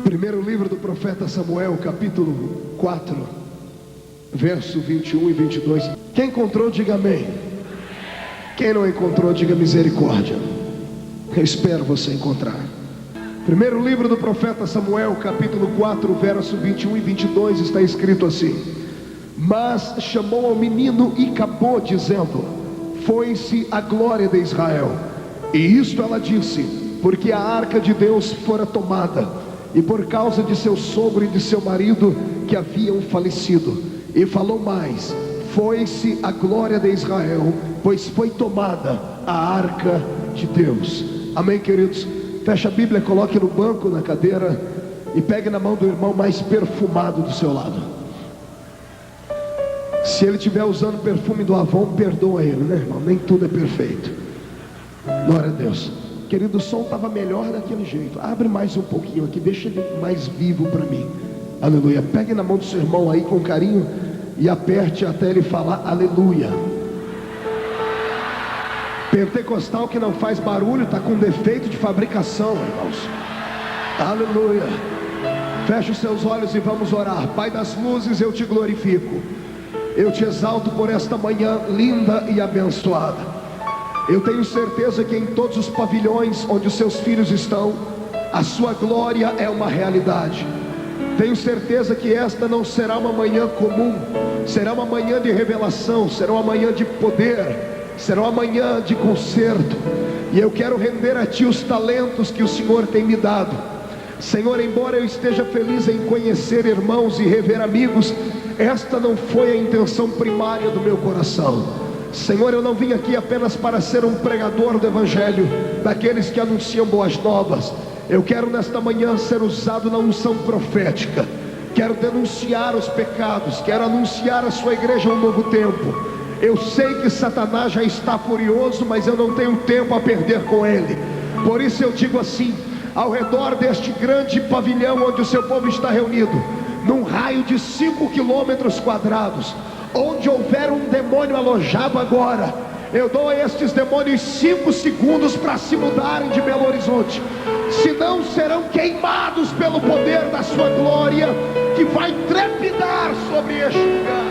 Primeiro livro do profeta Samuel, capítulo 4, verso 21 e 22. Quem encontrou, diga amém. Quem não encontrou, diga misericórdia. Eu espero você encontrar. Primeiro livro do profeta Samuel, capítulo 4, verso 21 e 22, está escrito assim: Mas chamou ao menino e acabou dizendo: Foi-se a glória de Israel. E isto ela disse, porque a arca de Deus fora tomada, e por causa de seu sogro e de seu marido que haviam falecido. E falou mais: Foi-se a glória de Israel, pois foi tomada a arca de Deus. Amém, queridos? Feche a Bíblia, coloque no banco, na cadeira, e pegue na mão do irmão mais perfumado do seu lado. Se ele estiver usando o perfume do Avon, perdoa ele, né, irmão? Nem tudo é perfeito. Glória a Deus. Querido, o som estava melhor daquele jeito. Abre mais um pouquinho aqui, deixa ele mais vivo para mim. Aleluia. Pegue na mão do seu irmão aí com carinho e aperte até ele falar aleluia. Pentecostal que não faz barulho está com defeito de fabricação, irmãos. Aleluia. Feche os seus olhos e vamos orar. Pai das luzes, eu te glorifico, eu te exalto por esta manhã linda e abençoada. Eu tenho certeza que em todos os pavilhões onde os seus filhos estão, a sua glória é uma realidade. Tenho certeza que esta não será uma manhã comum, será uma manhã de revelação, será uma manhã de poder, será uma manhã de conserto. E eu quero render a Ti os talentos que o Senhor tem me dado. Senhor, embora eu esteja feliz em conhecer irmãos e rever amigos, esta não foi a intenção primária do meu coração. Senhor, eu não vim aqui apenas para ser um pregador do Evangelho, daqueles que anunciam boas novas. Eu quero nesta manhã ser usado na unção profética. Quero denunciar os pecados, quero anunciar à sua igreja um novo tempo. Eu sei que Satanás já está furioso, mas eu não tenho tempo a perder com ele. Por isso eu digo assim: ao redor deste grande pavilhão onde o seu povo está reunido, num raio de 5 quilômetros quadrados, onde houver um demônio alojado agora, eu dou a estes demônios 5 segundos para se mudarem de Belo Horizonte, senão serão queimados pelo poder da sua glória, que vai trepidar sobre este lugar.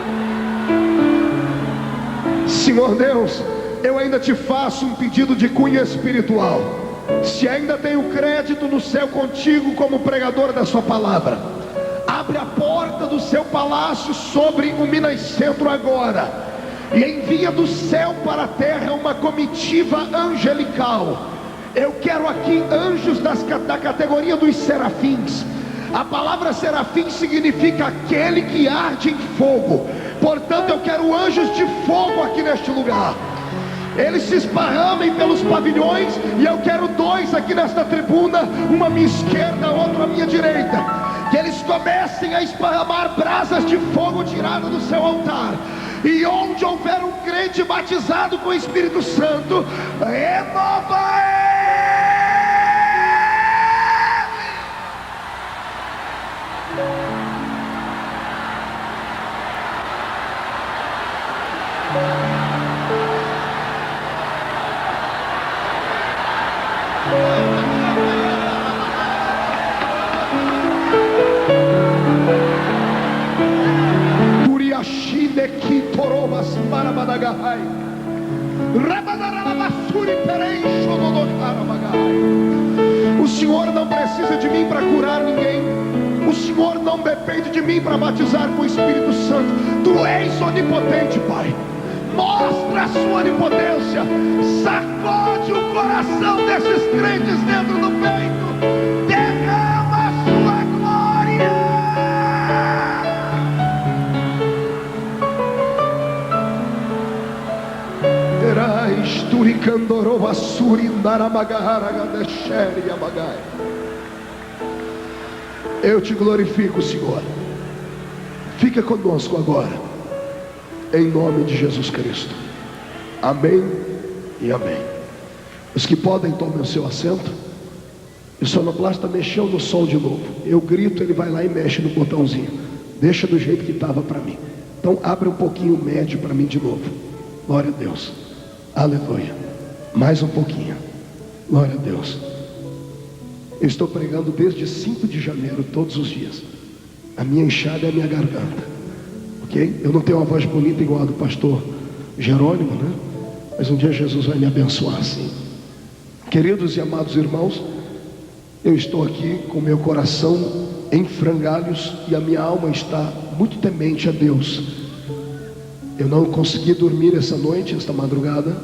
Senhor Deus, eu ainda te faço um pedido de cunho espiritual. Se ainda tenho crédito no céu contigo como pregador da sua palavra, abre a porta do seu palácio sobre o Minas Centro agora, e envia do céu para a terra uma comitiva angelical. Eu quero aqui anjos da categoria dos serafins. A palavra serafim significa aquele que arde em fogo. Portanto, eu quero anjos de fogo aqui neste lugar. Eles se esparramem pelos pavilhões, e eu quero 2 aqui nesta tribuna, uma à minha esquerda, outra à minha direita. Que eles comecem a esparramar brasas de fogo tirado do seu altar. E onde houver um crente batizado com o Espírito Santo, renova ele. O Senhor não precisa de mim para curar ninguém. O Senhor não depende de mim para batizar com o Espírito Santo. Tu és onipotente, Pai. Mostra a sua onipotência. Sacode o coração desses crentes dentro do peito. Derrama a sua glória. Erais turicandoro vasuri naramagahara gadesheri abagai. Eu te glorifico, Senhor. Fica conosco agora, em nome de Jesus Cristo. Amém e amém. Os que podem, tomem o seu assento. O sonoplasta mexeu no som de novo. Eu grito, ele vai lá e mexe no botãozinho. Deixa do jeito que estava para mim. Então abre um pouquinho o médio para mim de novo. Glória a Deus. Aleluia. Mais um pouquinho. Glória a Deus. Eu estou pregando desde 5 de janeiro, todos os dias. A minha enxada é a minha garganta, ok? Eu não tenho uma voz bonita igual a do pastor Jerônimo, né? Mas um dia Jesus vai me abençoar assim. Queridos e amados irmãos, eu estou aqui com meu coração em frangalhos e a minha alma está muito temente a Deus. Eu não consegui dormir essa noite, esta madrugada.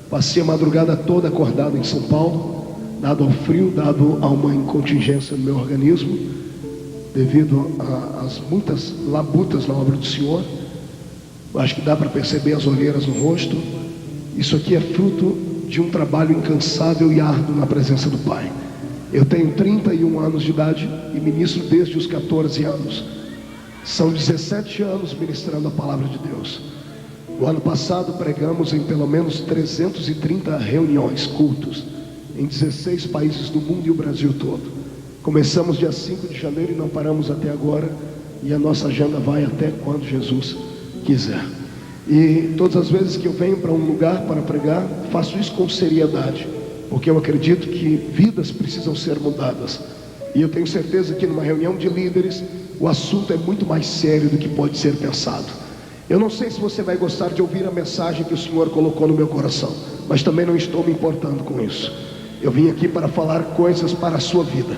Passei a madrugada toda acordado em São Paulo, dado ao frio, dado a uma incontingência no meu organismo, devido às muitas labutas na obra do Senhor. Eu acho que dá para perceber as olheiras no rosto. Isso aqui é fruto de um trabalho incansável e árduo na presença do Pai. Eu tenho 31 anos de idade e ministro desde os 14 anos. São 17 anos ministrando a palavra de Deus. O ano passado pregamos em pelo menos 330 reuniões, cultos, em 16 países do mundo e o Brasil todo. Começamos dia 5 de janeiro e não paramos até agora. E a nossa agenda vai até quando Jesus quiser. E todas as vezes que eu venho para um lugar para pregar, faço isso com seriedade, porque eu acredito que vidas precisam ser mudadas. E eu tenho certeza que numa reunião de líderes, o assunto é muito mais sério do que pode ser pensado. Eu não sei se você vai gostar de ouvir a mensagem que o Senhor colocou no meu coração, mas também não estou me importando com isso. Eu vim aqui para falar coisas para a sua vida.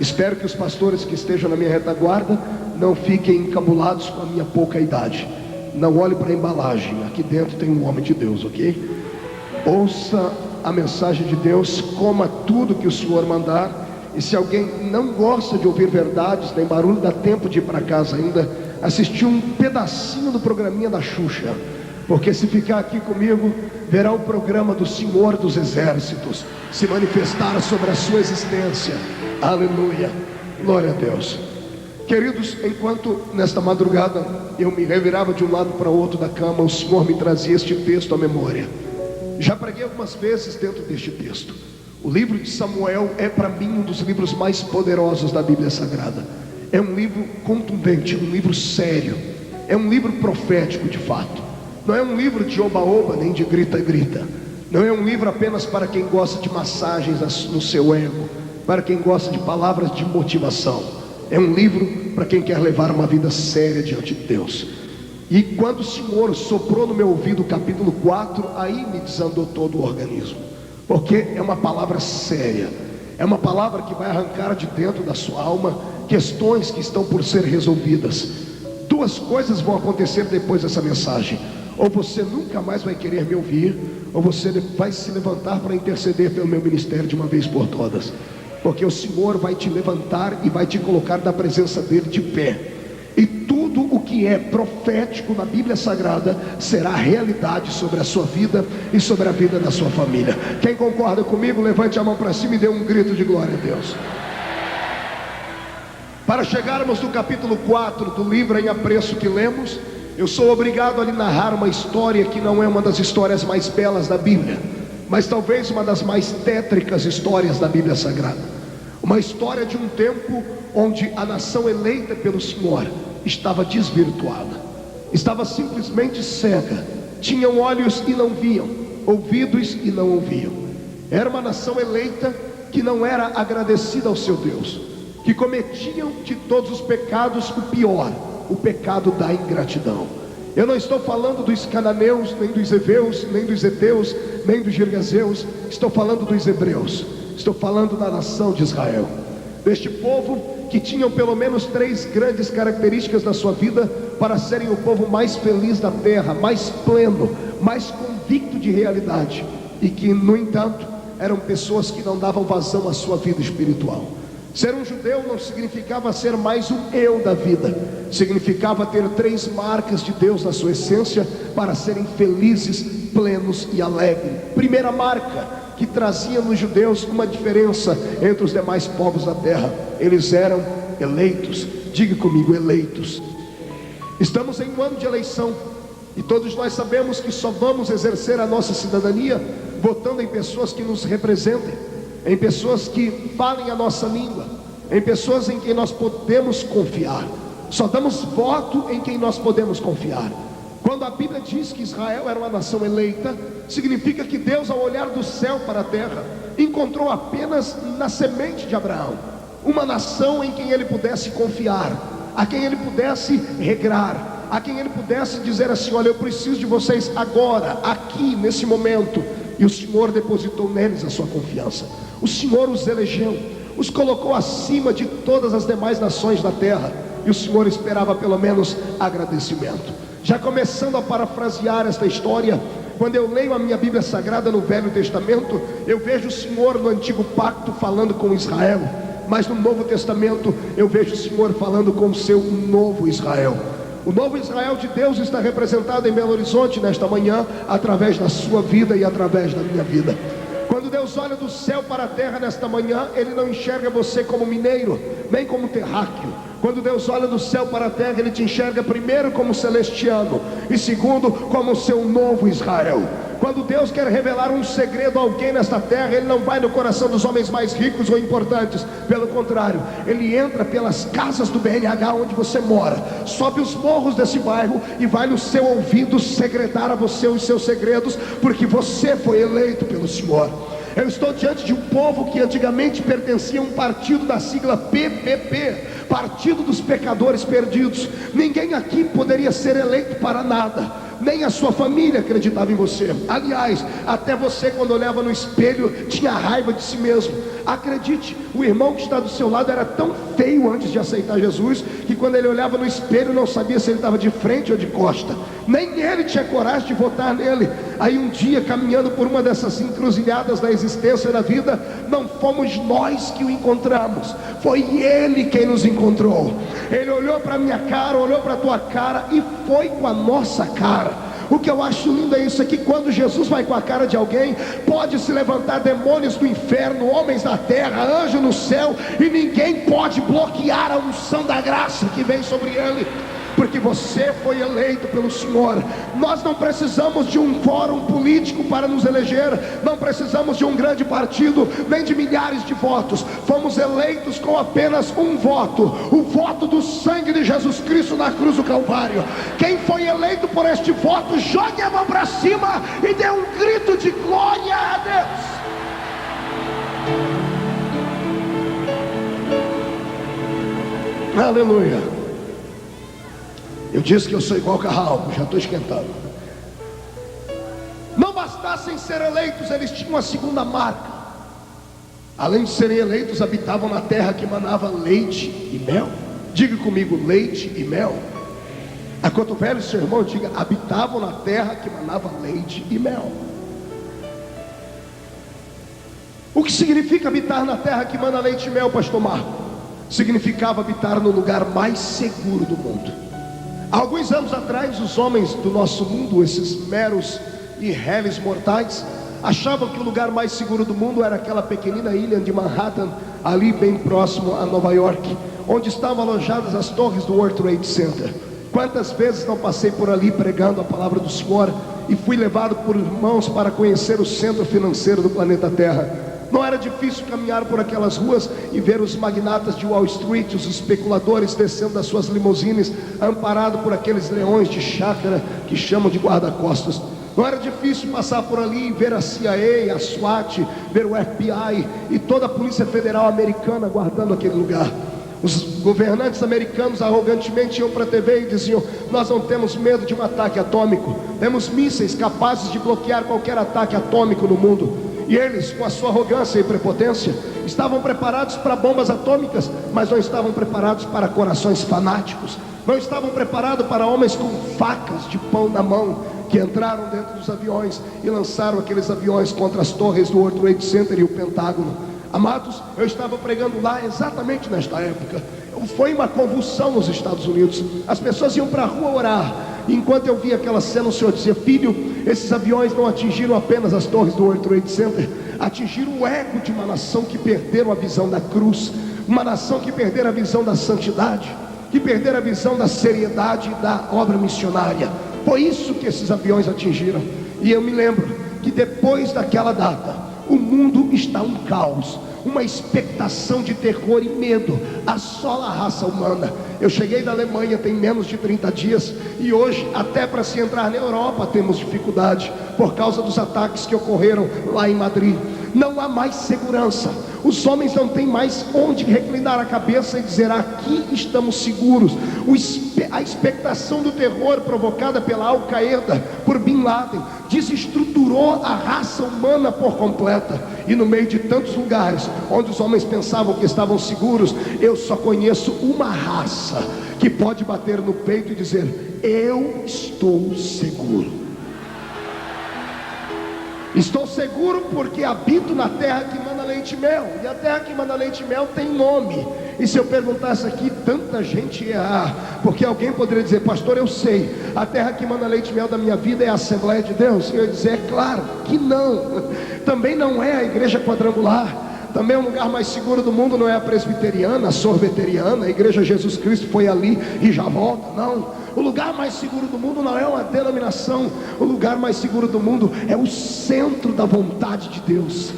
Espero que os pastores que estejam na minha retaguarda não fiquem encabulados com a minha pouca idade. Não olhe para a embalagem, aqui dentro tem um homem de Deus, ok? Ouça a mensagem de Deus, coma tudo que o Senhor mandar. E se alguém não gosta de ouvir verdades, nem barulho, dá tempo de ir para casa ainda, assistir um pedacinho do programinha da Xuxa. Porque se ficar aqui comigo, verá o programa do Senhor dos Exércitos se manifestar sobre a sua existência. Aleluia, glória a Deus. Queridos, enquanto nesta madrugada eu me revirava de um lado para o outro da cama, o Senhor me trazia este texto à memória. Já preguei algumas vezes dentro deste texto. O livro de Samuel é para mim um dos livros mais poderosos da Bíblia Sagrada. É um livro contundente, um livro sério, é um livro profético de fato. Não é um livro de oba-oba nem de grita-grita. Não é um livro apenas para quem gosta de massagens no seu ego, para quem gosta de palavras de motivação. É um livro para quem quer levar uma vida séria diante de Deus. E quando o Senhor soprou no meu ouvido o capítulo 4, aí me desandou todo o organismo. Porque é uma palavra séria, é uma palavra que vai arrancar de dentro da sua alma questões que estão por ser resolvidas. Duas coisas vão acontecer depois dessa mensagem: ou você nunca mais vai querer me ouvir, ou você vai se levantar para interceder pelo meu ministério de uma vez por todas. Porque o Senhor vai te levantar e vai te colocar na presença dele de pé. E tudo o que é profético na Bíblia Sagrada será realidade sobre a sua vida e sobre a vida da sua família. Quem concorda comigo, levante a mão para cima e dê um grito de glória a Deus. Para chegarmos no capítulo 4 do livro em apreço que lemos, eu sou obrigado a lhe narrar uma história que não é uma das histórias mais belas da Bíblia, mas talvez uma das mais tétricas histórias da Bíblia Sagrada. Uma história de um tempo onde a nação eleita pelo Senhor estava desvirtuada, estava simplesmente cega, tinham olhos e não viam, ouvidos e não ouviam. Era uma nação eleita que não era agradecida ao seu Deus, que cometiam de todos os pecados o pior, o pecado da ingratidão. Eu não estou falando dos cananeus, nem dos heveus, nem dos heteus, nem dos girgazeus. Estou falando dos hebreus. Estou falando da nação de Israel, deste povo que tinham pelo menos 3 grandes características na sua vida para serem o povo mais feliz da terra, mais pleno, mais convicto de realidade, e que no entanto eram pessoas que não davam vazão à sua vida espiritual. Ser um judeu não significava ser mais um eu da vida, significava ter 3 marcas de Deus na sua essência para serem felizes, plenos e alegres. Primeira marca que trazia nos judeus uma diferença entre os demais povos da terra: eles eram eleitos. Diga comigo, eleitos. Estamos em um ano de eleição e todos nós sabemos que só vamos exercer a nossa cidadania votando em pessoas que nos representem, em pessoas que falem a nossa língua, em pessoas em quem nós podemos confiar. Só damos voto em quem nós podemos confiar. Quando a Bíblia diz que Israel era uma nação eleita, significa que Deus, ao olhar do céu para a terra, encontrou apenas na semente de Abraão uma nação em quem ele pudesse confiar, a quem ele pudesse regrar, a quem ele pudesse dizer assim: olha, eu preciso de vocês agora, aqui, nesse momento. E o Senhor depositou neles a sua confiança. O Senhor os elegeu, os colocou acima de todas as demais nações da terra, e o Senhor esperava pelo menos agradecimento. Já começando a parafrasear esta história, quando eu leio a minha Bíblia Sagrada no Velho Testamento, eu vejo o Senhor no Antigo Pacto falando com Israel, mas no Novo Testamento eu vejo o Senhor falando com o seu novo Israel. O novo Israel de Deus está representado em Belo Horizonte nesta manhã, através da sua vida e através da minha vida. Quando Deus olha do céu para a terra nesta manhã, Ele não enxerga você como mineiro, nem como terráqueo. Quando Deus olha do céu para a terra, Ele te enxerga primeiro como celestiano, e segundo como o seu novo Israel. Quando Deus quer revelar um segredo a alguém nesta terra, Ele não vai no coração dos homens mais ricos ou importantes. Pelo contrário, Ele entra pelas casas do BNH onde você mora, sobe os morros desse bairro e vai no seu ouvido segredar a você os seus segredos, porque você foi eleito pelo Senhor. Eu estou diante de um povo que antigamente pertencia a um partido da sigla PPP, Partido dos Pecadores Perdidos. Ninguém aqui poderia ser eleito para nada, nem a sua família acreditava em você. Aliás, até você, quando olhava no espelho, tinha raiva de si mesmo. Acredite, o irmão que está do seu lado era tão feio antes de aceitar Jesus, que quando ele olhava no espelho não sabia se ele estava de frente ou de costa. Nem ele tinha coragem de votar nele. Aí um dia, caminhando por uma dessas encruzilhadas da existência e da vida, não fomos nós que o encontramos, foi Ele quem nos encontrou. Ele olhou para a minha cara, olhou para a tua cara e foi com a nossa cara. O que eu acho lindo é isso aqui: quando Jesus vai com a cara de alguém, pode se levantar demônios do inferno, homens da terra, anjo no céu, e ninguém pode bloquear a unção da graça que vem sobre ele, porque você foi eleito pelo Senhor. Nós não precisamos de um fórum político para nos eleger, não precisamos de um grande partido, nem de milhares de votos. Fomos eleitos com apenas um voto, o voto do sangue de Jesus Cristo na cruz do Calvário. Quem foi eleito por este voto, jogue a mão para cima e dê um grito de glória a Deus. Aleluia. Eu disse que eu sou igual carral, já estou esquentando. Não bastassem ser eleitos, eles tinham uma segunda marca. Além de serem eleitos, habitavam na terra que manava leite e mel. Diga comigo, leite e mel. Acotovele o seu irmão, diga: habitavam na terra que manava leite e mel. O que significa habitar na terra que mana leite e mel, pastor Marco? Significava habitar no lugar mais seguro do mundo. Há alguns anos atrás, os homens do nosso mundo, esses meros e réis mortais, achavam que o lugar mais seguro do mundo era aquela pequenina ilha de Manhattan, ali bem próximo a Nova York, onde estavam alojadas as torres do World Trade Center. Quantas vezes não passei por ali pregando a palavra do Senhor e fui levado por irmãos para conhecer o centro financeiro do planeta Terra. Não era difícil caminhar por aquelas ruas e ver os magnatas de Wall Street, os especuladores descendo das suas limusines, amparados por aqueles leões de chácara que chamam de guarda-costas. Não era difícil passar por ali e ver a CIA, a SWAT, ver o FBI e toda a Polícia Federal americana guardando aquele lugar. Os governantes americanos arrogantemente iam para a TV e diziam: nós não temos medo de um ataque atômico, temos mísseis capazes de bloquear qualquer ataque atômico no mundo. E eles, com a sua arrogância e prepotência, estavam preparados para bombas atômicas, mas não estavam preparados para corações fanáticos, não estavam preparados para homens com facas de pão na mão, que entraram dentro dos aviões e lançaram aqueles aviões contra as torres do World Trade Center e o Pentágono. Amados, eu estava pregando lá exatamente nesta época. Foi uma convulsão nos Estados Unidos. As pessoas iam para a rua orar. E enquanto eu via aquela cena, o Senhor dizia: filho, esses aviões não atingiram apenas as torres do World Trade Center, atingiram o ego de uma nação que perderam a visão da cruz, uma nação que perderam a visão da santidade, que perderam a visão da seriedade e da obra missionária. Foi isso que esses aviões atingiram. E eu me lembro que depois daquela data, o mundo está um caos, uma expectação de terror e medo assola a raça humana. Eu cheguei da Alemanha tem menos de 30 dias e hoje até para se entrar na Europa temos dificuldade por causa dos ataques que ocorreram lá em Madrid. Não há mais segurança. Os homens não têm mais onde reclinar a cabeça e dizer: aqui estamos seguros. A expectação do terror provocada pela Al-Qaeda, por Bin Laden, desestruturou a raça humana por completa. E no meio de tantos lugares onde os homens pensavam que estavam seguros, eu só conheço uma raça que pode bater no peito e dizer: eu estou seguro. Estou seguro porque habito na terra que mana leite e mel. E a terra que mana leite e mel tem nome. E se eu perguntasse aqui, tanta gente ia errar. Porque alguém poderia dizer: pastor, eu sei, a terra que mana leite e mel da minha vida é a Assembleia de Deus. E eu ia dizer: é claro que não. Também não é a igreja quadrangular. Também o lugar mais seguro do mundo não é a presbiteriana, a sorveteriana, a igreja Jesus Cristo foi ali e já volta. Não. O lugar mais seguro do mundo não é uma denominação. O lugar mais seguro do mundo é o centro da vontade de Deus.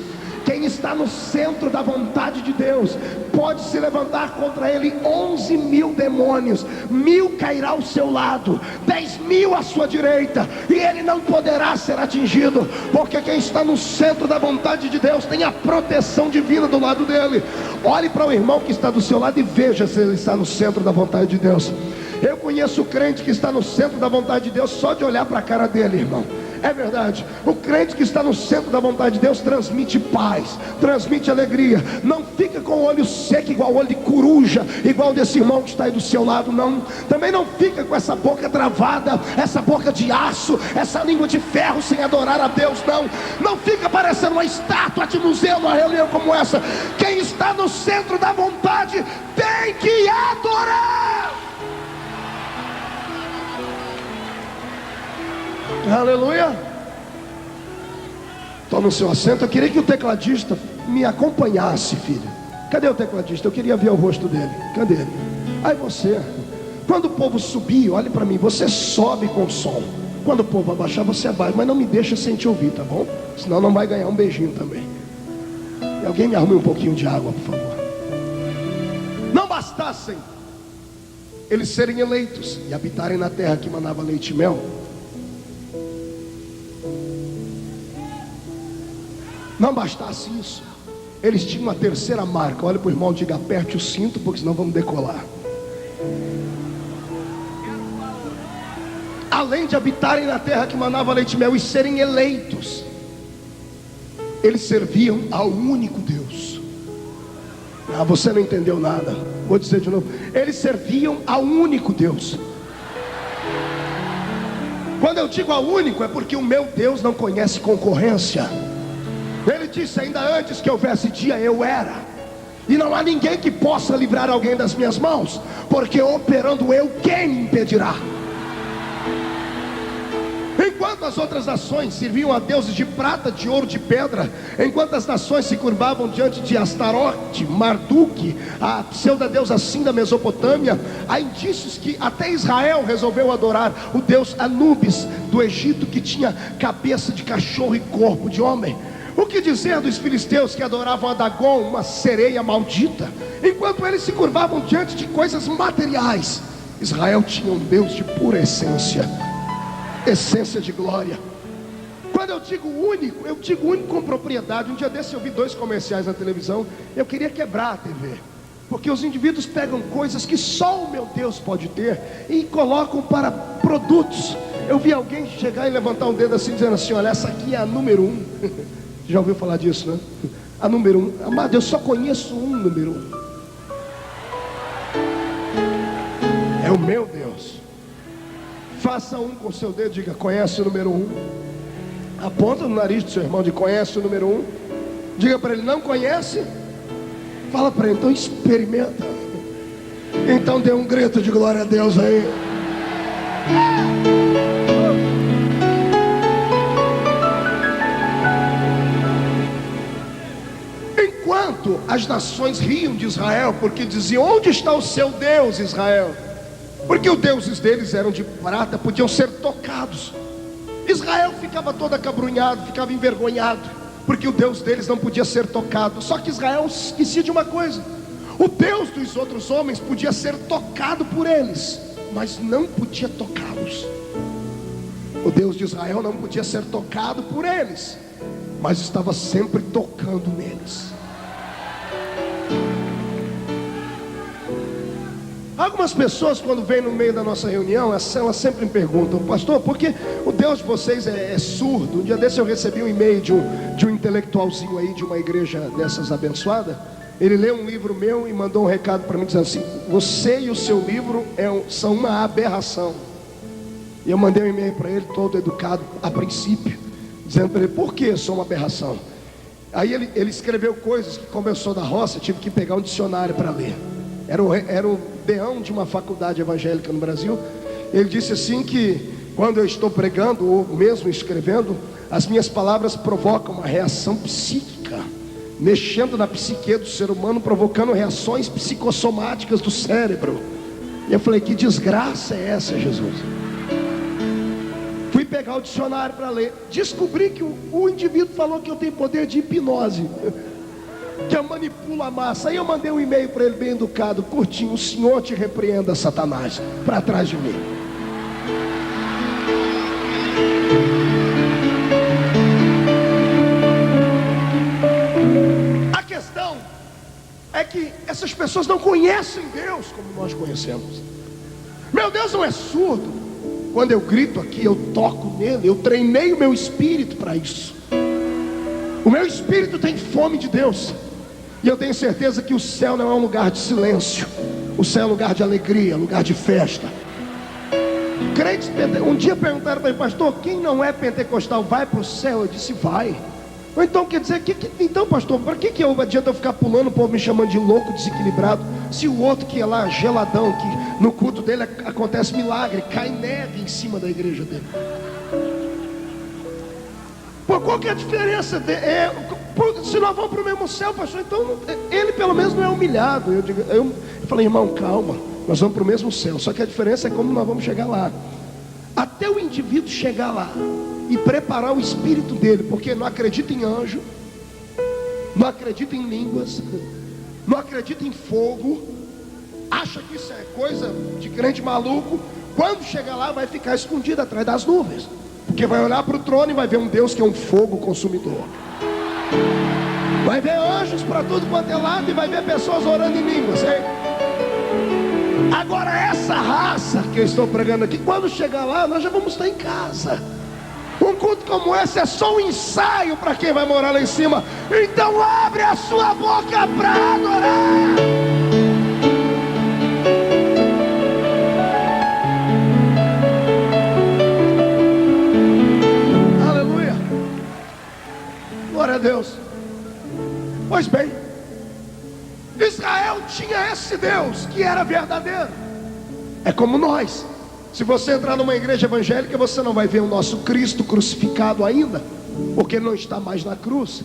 Quem está no centro da vontade de Deus pode se levantar contra ele 11 mil demônios, 1000 cairá ao seu lado, 10.000 à sua direita, e ele não poderá ser atingido, porque quem está no centro da vontade de Deus tem a proteção divina do lado dele. Olhe para o irmão que está do seu lado e veja se ele está no centro da vontade de Deus. Eu conheço crente que está no centro da vontade de Deus só de olhar para a cara dele, irmão. É verdade. O crente que está no centro da vontade de Deus transmite paz, transmite alegria. Não fica com o olho seco igual o olho de coruja, igual desse irmão que está aí do seu lado, não. Também não fica com essa boca travada, essa boca de aço, essa língua de ferro sem adorar a Deus, não. Não fica parecendo uma estátua de museu numa reunião como essa. Quem está no centro da vontade tem que adorar. Aleluia. Toma o seu assento. Eu queria que o tecladista me acompanhasse, filho. Cadê o tecladista? Eu queria ver o rosto dele. Cadê ele? Aí você, quando o povo subir, olhe para mim, você sobe com o som. Quando o povo abaixar, você abaixa. Mas não me deixa sem te ouvir, tá bom? Senão não vai ganhar um beijinho também. E alguém me arrume um pouquinho de água, por favor. Não bastassem eles serem eleitos e habitarem na terra que manava leite e mel, não bastasse isso, eles tinham uma terceira marca. Olha para o irmão e diga: aperte o cinto, porque senão vamos decolar. Além de habitarem na terra que manava leite e mel e serem eleitos, eles serviam ao único Deus. Ah, você não entendeu nada. Vou dizer de novo. Eles serviam ao único Deus. Quando eu digo ao único, é porque o meu Deus não conhece concorrência. Ele disse: ainda antes que houvesse dia, eu era. E não há ninguém que possa livrar alguém das minhas mãos, porque operando eu, quem me impedirá? Enquanto as outras nações serviam a deuses de prata, de ouro, de pedra, enquanto as nações se curvavam diante de Astarote, Marduk, a pseudodeusa assim da Mesopotâmia, há indícios que até Israel resolveu adorar o deus Anubis do Egito, que tinha cabeça de cachorro e corpo de homem. O que dizer dos filisteus que adoravam a Dagon, uma sereia maldita? Enquanto eles se curvavam diante de coisas materiais, Israel tinha um Deus de pura essência, essência de glória. Quando eu digo único, eu digo único com propriedade. Um dia desse eu vi 2 comerciais na televisão. Eu queria quebrar a TV, porque os indivíduos pegam coisas que só o meu Deus pode ter e colocam para produtos. Eu vi alguém chegar e levantar um dedo assim, dizendo assim: olha, essa aqui é a número 1. Já ouviu falar disso, né? A número 1. Amado, eu só conheço um número 1. É o meu Deus. Faça um com o seu dedo, diga: conhece o número 1. Aponta no nariz do seu irmão, de conhece o número 1. Diga para ele: não conhece? Fala para ele: então experimenta. Então dê um grito de glória a Deus aí. Enquanto as nações riam de Israel, porque diziam: onde está o seu Deus, Israel? Porque os deuses deles eram de prata, podiam ser tocados. Israel ficava todo acabrunhado, ficava envergonhado, porque o Deus deles não podia ser tocado. Só que Israel esquecia de uma coisa: O Deus dos outros homens podia ser tocado por eles, mas não podia tocá-los. O Deus de Israel não podia ser tocado por eles, mas estava sempre tocando neles. Algumas pessoas, quando vêm no meio da nossa reunião, elas sempre me perguntam: pastor, por que o Deus de vocês é surdo? Um dia desse eu recebi um e-mail de um intelectualzinho aí, de uma igreja dessas abençoada. Ele leu um livro meu e mandou um recado para mim dizendo assim: você e o seu livro são uma aberração. E eu mandei um e-mail para ele, todo educado a princípio, dizendo para ele: por que eu sou uma aberração? Aí ele escreveu coisas que, como eu sou da roça, tive que pegar um dicionário para ler. Era o deão de uma faculdade evangélica no Brasil. Ele disse assim que quando eu estou pregando ou mesmo escrevendo, as minhas palavras provocam uma reação psíquica, mexendo na psique do ser humano, provocando reações psicossomáticas do cérebro. E eu falei: que desgraça é essa, Jesus? Fui pegar o dicionário para ler. Descobri que o indivíduo falou que eu tenho poder de hipnose, que eu manipulo a massa. Aí eu mandei um e-mail para ele bem educado, curtinho: o Senhor te repreenda, Satanás, para trás de mim. A questão é que essas pessoas não conhecem Deus como nós conhecemos. Meu Deus não é surdo. Quando eu grito aqui, eu toco nele. Eu treinei o meu espírito para isso. O meu espírito tem fome de Deus. E eu tenho certeza que o céu não é um lugar de silêncio. O céu é um lugar de alegria, lugar de festa. Crentes, um dia perguntaram para mim: pastor, quem não é pentecostal vai para o céu? Eu disse: vai. Ou então quer dizer, então pastor, para que adianta eu ficar pulando, o povo me chamando de louco, desequilibrado, se o outro que é lá geladão, que no culto dele acontece milagre, cai neve em cima da igreja dele? Pô, qual que é a diferença? Se nós vamos para o mesmo céu, pastor, então ele pelo menos não é humilhado. Eu falei: irmão, calma, nós vamos para o mesmo céu, só que a diferença é como nós vamos chegar lá. Até o indivíduo chegar lá e preparar o espírito dele, porque não acredita em anjo, não acredita em línguas, não acredita em fogo, acha que isso é coisa de crente maluco. Quando chegar lá, vai ficar escondido atrás das nuvens, porque vai olhar para o trono e vai ver um Deus que é um fogo consumidor. Vai ver anjos para tudo quanto é lado, e vai ver pessoas orando em línguas, hein? Agora essa raça que eu estou pregando aqui, quando chegar lá, nós já vamos estar em casa. Um culto como esse é só um ensaio para quem vai morar lá em cima. Então abre a sua boca para adorar. Aleluia. Glória a Deus. Pois bem, Israel tinha esse Deus que era verdadeiro. É como nós. Se você entrar numa igreja evangélica, você não vai ver o nosso Cristo crucificado ainda, porque ele não está mais na cruz.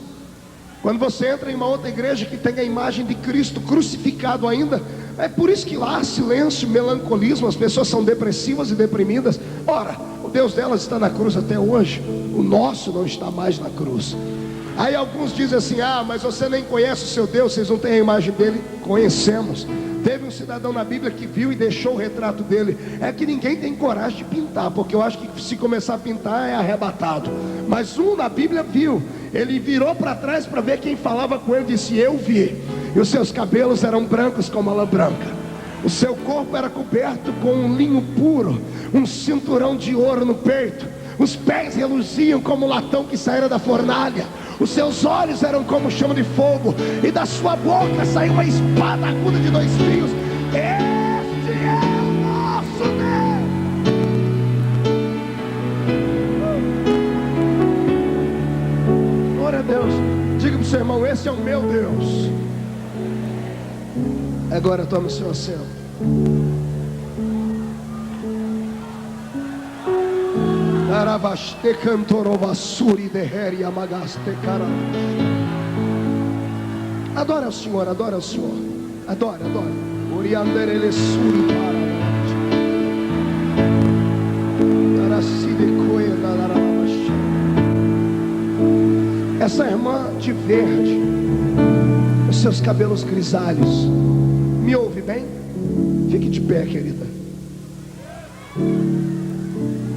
Quando você entra em uma outra igreja que tem a imagem de Cristo crucificado ainda, é por isso que lá há silêncio, melancolismo, as pessoas são depressivas e deprimidas. Ora, o Deus delas está na cruz até hoje, o nosso não está mais na cruz. Aí alguns dizem assim: ah, mas você nem conhece o seu Deus, vocês não têm a imagem dele. Conhecemos. Teve um cidadão na Bíblia que viu e deixou o retrato dele. É que ninguém tem coragem de pintar, porque eu acho que se começar a pintar é arrebatado. Mas um na Bíblia viu. Ele virou para trás para ver quem falava com ele, disse: eu vi. E os seus cabelos eram brancos como a lã branca. O seu corpo era coberto com um linho puro, um cinturão de ouro no peito. Os pés reluziam como latão que saíra da fornalha. Os seus olhos eram como chama de fogo, e da sua boca saiu uma espada aguda de 2 fios. Este é o nosso Deus. Glória a Deus. Diga para o seu irmão: esse é o meu Deus. Agora tome o seu assento. Adora o Senhor, adora o Senhor. Adora, adora. Essa irmã de verde, os seus cabelos grisalhos, Fique de pé, querida.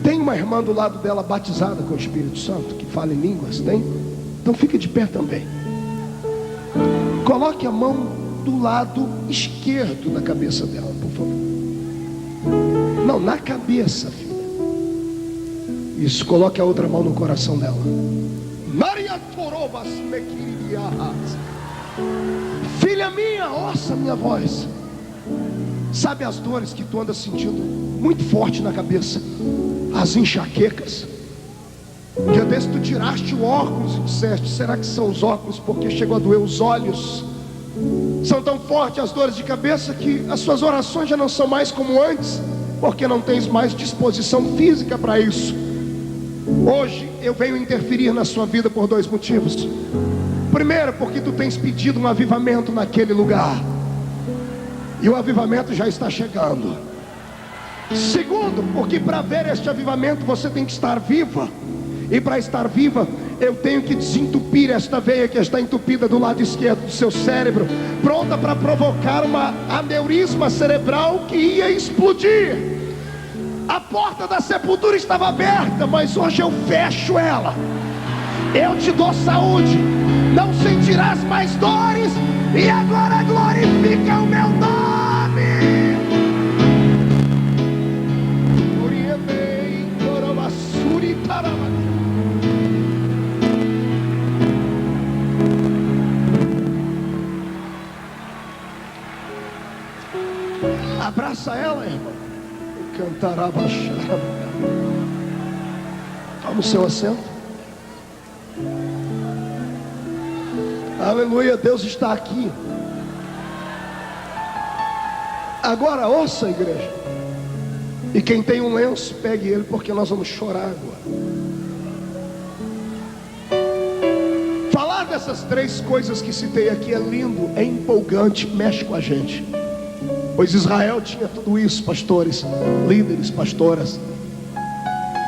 Tem uma irmã do lado dela batizada com o Espírito Santo, que fala em línguas? Tem? Então fique de pé também. Coloque a mão do lado esquerdo na cabeça dela, por favor. Não, na cabeça, filha. Isso, coloque a outra mão no coração dela. Filha minha, ouça a minha voz. Sabe as dores que tu anda sentindo muito forte na cabeça? As enxaquecas. Um dia desse tu tiraste o óculos e disseste: será que são os óculos? Porque chegou a doer os olhos. São tão fortes as dores de cabeça que as suas orações já não são mais como antes, porque não tens mais disposição física para isso. Hoje eu venho interferir na sua vida por dois motivos. Primeiro, porque tu tens pedido um avivamento naquele lugar, e o avivamento já está chegando. Segundo, porque para ver este avivamento você tem que estar viva. E para estar viva, eu tenho que desentupir esta veia que está entupida do lado esquerdo do seu cérebro, pronta para provocar uma aneurisma cerebral que ia explodir. A porta da sepultura estava aberta, mas hoje eu fecho ela. Eu te dou saúde, não sentirás mais dores, e agora glorifica o meu nome. Abraça ela, irmão. Cantará baixar. Toma o seu assento. Aleluia, Deus está aqui. Agora ouça, igreja. E quem tem um lenço, pegue ele, porque nós vamos chorar agora. Falar dessas três coisas que citei aqui é lindo, é empolgante, mexe com a gente. Pois Israel tinha tudo isso, pastores, líderes, pastoras.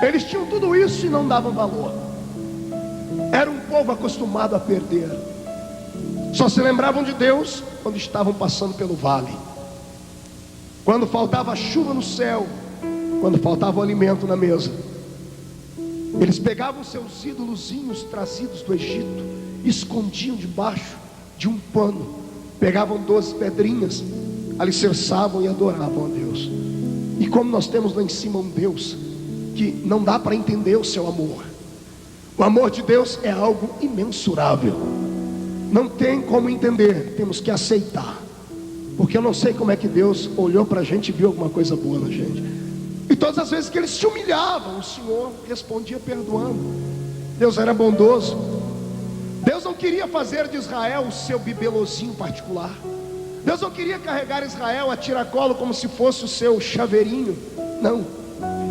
Eles tinham tudo isso e não davam valor. Era um povo acostumado a perder. Só se lembravam de Deus quando estavam passando pelo vale, quando faltava chuva no céu, quando faltava alimento na mesa. Eles pegavam seus ídolozinhos trazidos do Egito, escondiam debaixo de um pano, pegavam 12 pedrinhas, alicerçavam e adoravam a Deus. E como nós temos lá em cima um Deus que não dá para entender o seu amor. O amor de Deus é algo imensurável, não tem como entender, temos que aceitar. Porque eu não sei como é que Deus olhou para a gente e viu alguma coisa boa na gente. E todas as vezes que eles se humilhavam, o Senhor respondia perdoando. Deus era bondoso. Deus não queria fazer de Israel o seu bibelozinho particular. Deus não queria carregar Israel a tiracolo como se fosse o seu chaveirinho. Não.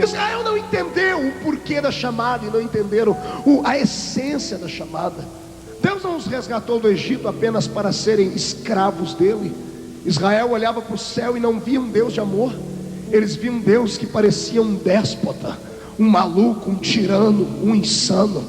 Israel não entendeu o porquê da chamada e não entenderam a essência da chamada. Deus não os resgatou do Egito apenas para serem escravos dele. Israel olhava para o céu e não via um Deus de amor. Eles viam um Deus que parecia um déspota, um maluco, um tirano, um insano.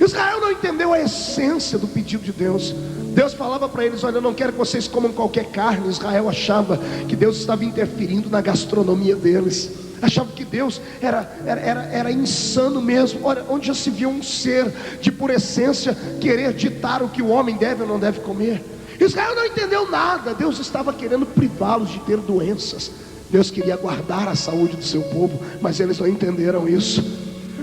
Israel não entendeu a essência do pedido de Deus. Deus falava para eles: olha, eu não quero que vocês comam qualquer carne. Israel achava que Deus estava interferindo na gastronomia deles. Achava que Deus era insano mesmo. Olha, onde já se viu um ser de pura essência querer ditar o que o homem deve ou não deve comer? Israel não entendeu nada. Deus estava querendo privá-los de ter doenças. Deus queria guardar a saúde do seu povo, mas eles não entenderam isso.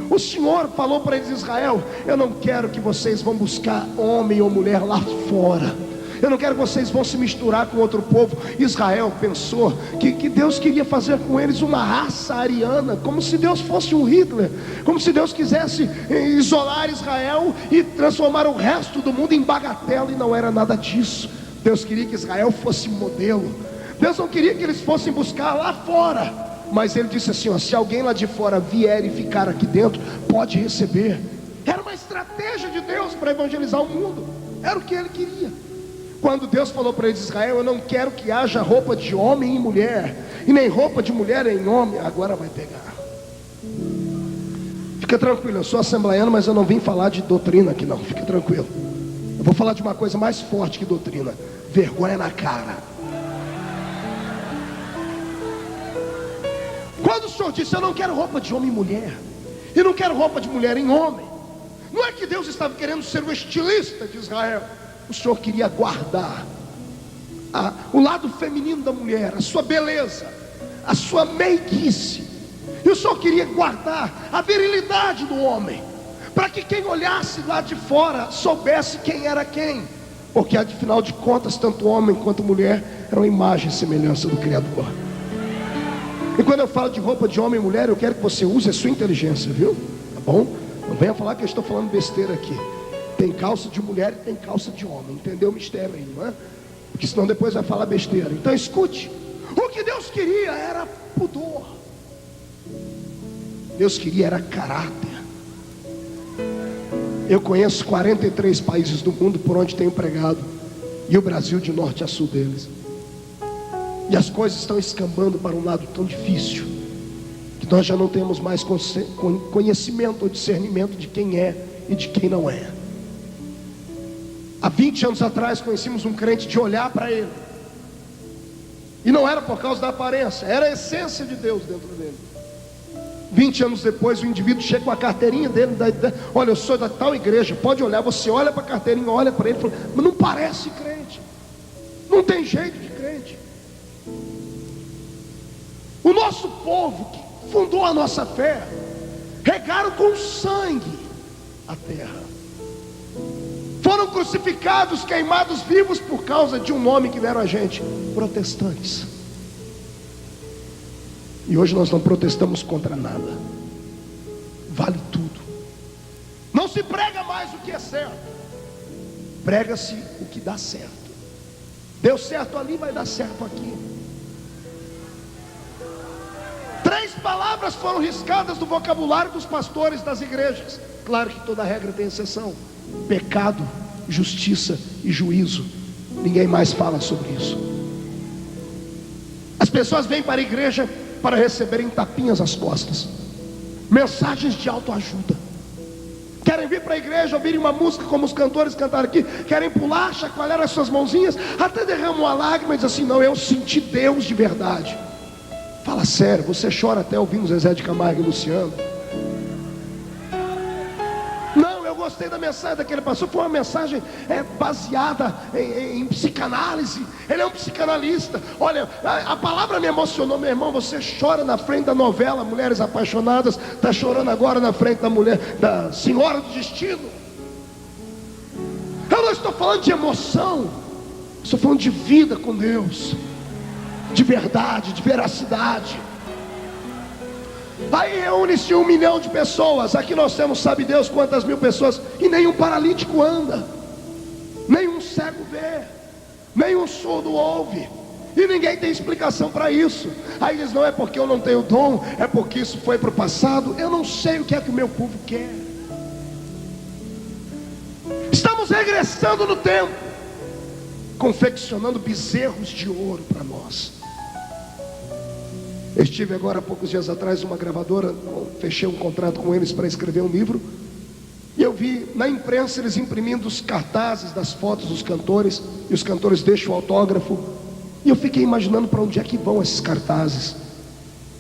O Senhor falou para eles: Israel, eu não quero que vocês vão buscar homem ou mulher lá fora. Eu não quero que vocês vão se misturar com outro povo. Israel pensou que Deus queria fazer com eles uma raça ariana, como se Deus fosse um Hitler, como se Deus quisesse isolar Israel e transformar o resto do mundo em bagatela, e não era nada disso. Deus queria que Israel fosse modelo. Deus não queria que eles fossem buscar lá fora, mas Ele disse assim: ó, se alguém lá de fora vier e ficar aqui dentro, pode receber. Era uma estratégia de Deus para evangelizar o mundo, era o que Ele queria. Quando Deus falou para eles: Israel, eu não quero que haja roupa de homem em mulher, e nem roupa de mulher em homem. Agora vai pegar. Fica tranquilo, eu sou assembleiano, mas eu não vim falar de doutrina aqui não, fica tranquilo. Eu vou falar de uma coisa mais forte que doutrina: vergonha na cara. Quando o Senhor disse: eu não quero roupa de homem em mulher, e não quero roupa de mulher em homem, não é que Deus estava querendo ser o estilista de Israel. O Senhor queria guardar o lado feminino da mulher, a sua beleza, a sua meiguice. E o Senhor queria guardar a virilidade do homem, para que quem olhasse lá de fora soubesse quem era quem. Porque afinal de contas, tanto homem quanto mulher eram imagem e semelhança do Criador. E quando eu falo de roupa de homem e mulher, eu quero que você use a sua inteligência, viu? Tá bom? Não venha falar que eu estou falando besteira aqui. Tem calça de mulher e tem calça de homem. Entendeu o mistério aí, não é? Porque senão depois vai falar besteira. Então escute. O que Deus queria era pudor. Deus queria era caráter. Eu conheço 43 países do mundo por onde tenho pregado, e o Brasil de norte a sul deles. E as coisas estão escambando para um lado tão difícil, que nós já não temos mais conhecimento ou discernimento de quem é e de quem não é. Há 20 anos atrás conhecíamos um crente de olhar para ele, e não era por causa da aparência, era a essência de Deus dentro dele. 20 anos depois o indivíduo chega com a carteirinha dele, olha, eu sou da tal igreja, pode olhar. Você olha para a carteirinha, olha para ele e fala: mas não parece crente, não tem jeito de crente. O nosso povo que fundou a nossa fé, regaram com sangue a terra, foram crucificados, queimados vivos por causa de um nome que deram a gente: protestantes. E hoje nós não protestamos contra nada. Vale tudo. Não se prega mais o que é certo, prega-se o que dá certo. Deu certo ali, vai dar certo aqui. 3 palavras foram riscadas do vocabulário dos pastores das igrejas. Claro que toda regra tem exceção: pecado, justiça e juízo. Ninguém mais fala sobre isso. As pessoas vêm para a igreja para receberem tapinhas às costas, mensagens de autoajuda. Querem vir para a igreja, ouvirem uma música como os cantores cantaram aqui, querem pular, chacoalhar as suas mãozinhas, até derramam uma lágrima e dizem assim: não, eu senti Deus de verdade. Fala sério, você chora até ouvindo Zezé de Camargo e Luciano? Não, eu gostei da mensagem daquele pastor, foi uma mensagem baseada em psicanálise. Ele é um psicanalista. Olha, a palavra me emocionou. Meu irmão, você chora na frente da novela Mulheres Apaixonadas, está chorando agora na frente da mulher, da Senhora do Destino. Eu não estou falando de emoção, estou falando de vida com Deus, de verdade, de veracidade. Aí reúne-se 1 milhão de pessoas. Aqui nós temos, sabe Deus quantas mil pessoas, e nenhum paralítico anda, nenhum cego vê, nenhum surdo ouve, e ninguém tem explicação para isso. Aí diz: não é porque eu não tenho dom, é porque isso foi para o passado. Eu não sei o que é que o meu povo quer. Estamos regressando no tempo, confeccionando bezerros de ouro para nós. Eu estive agora há poucos dias atrás numa gravadora, fechei um contrato com eles para escrever um livro, e eu vi na imprensa eles imprimindo os cartazes das fotos dos cantores, e os cantores deixam o autógrafo, e eu fiquei imaginando para onde é que vão esses cartazes.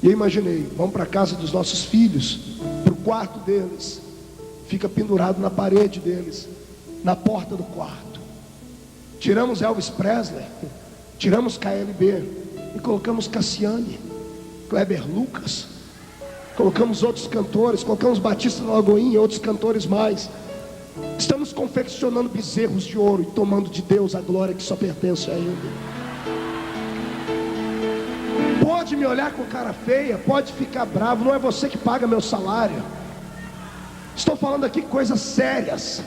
E eu imaginei: vão para a casa dos nossos filhos, para o quarto deles, fica pendurado na parede deles, na porta do quarto. Tiramos Elvis Presley, tiramos KLB e colocamos Cassiane, Kleber Lucas, colocamos outros cantores, colocamos Batista da Lagoinha e outros cantores mais. Estamos confeccionando bezerros de ouro e tomando de Deus a glória que só pertence a Ele. Pode me olhar com cara feia, pode ficar bravo, não é você que paga meu salário. Estou falando aqui coisas sérias,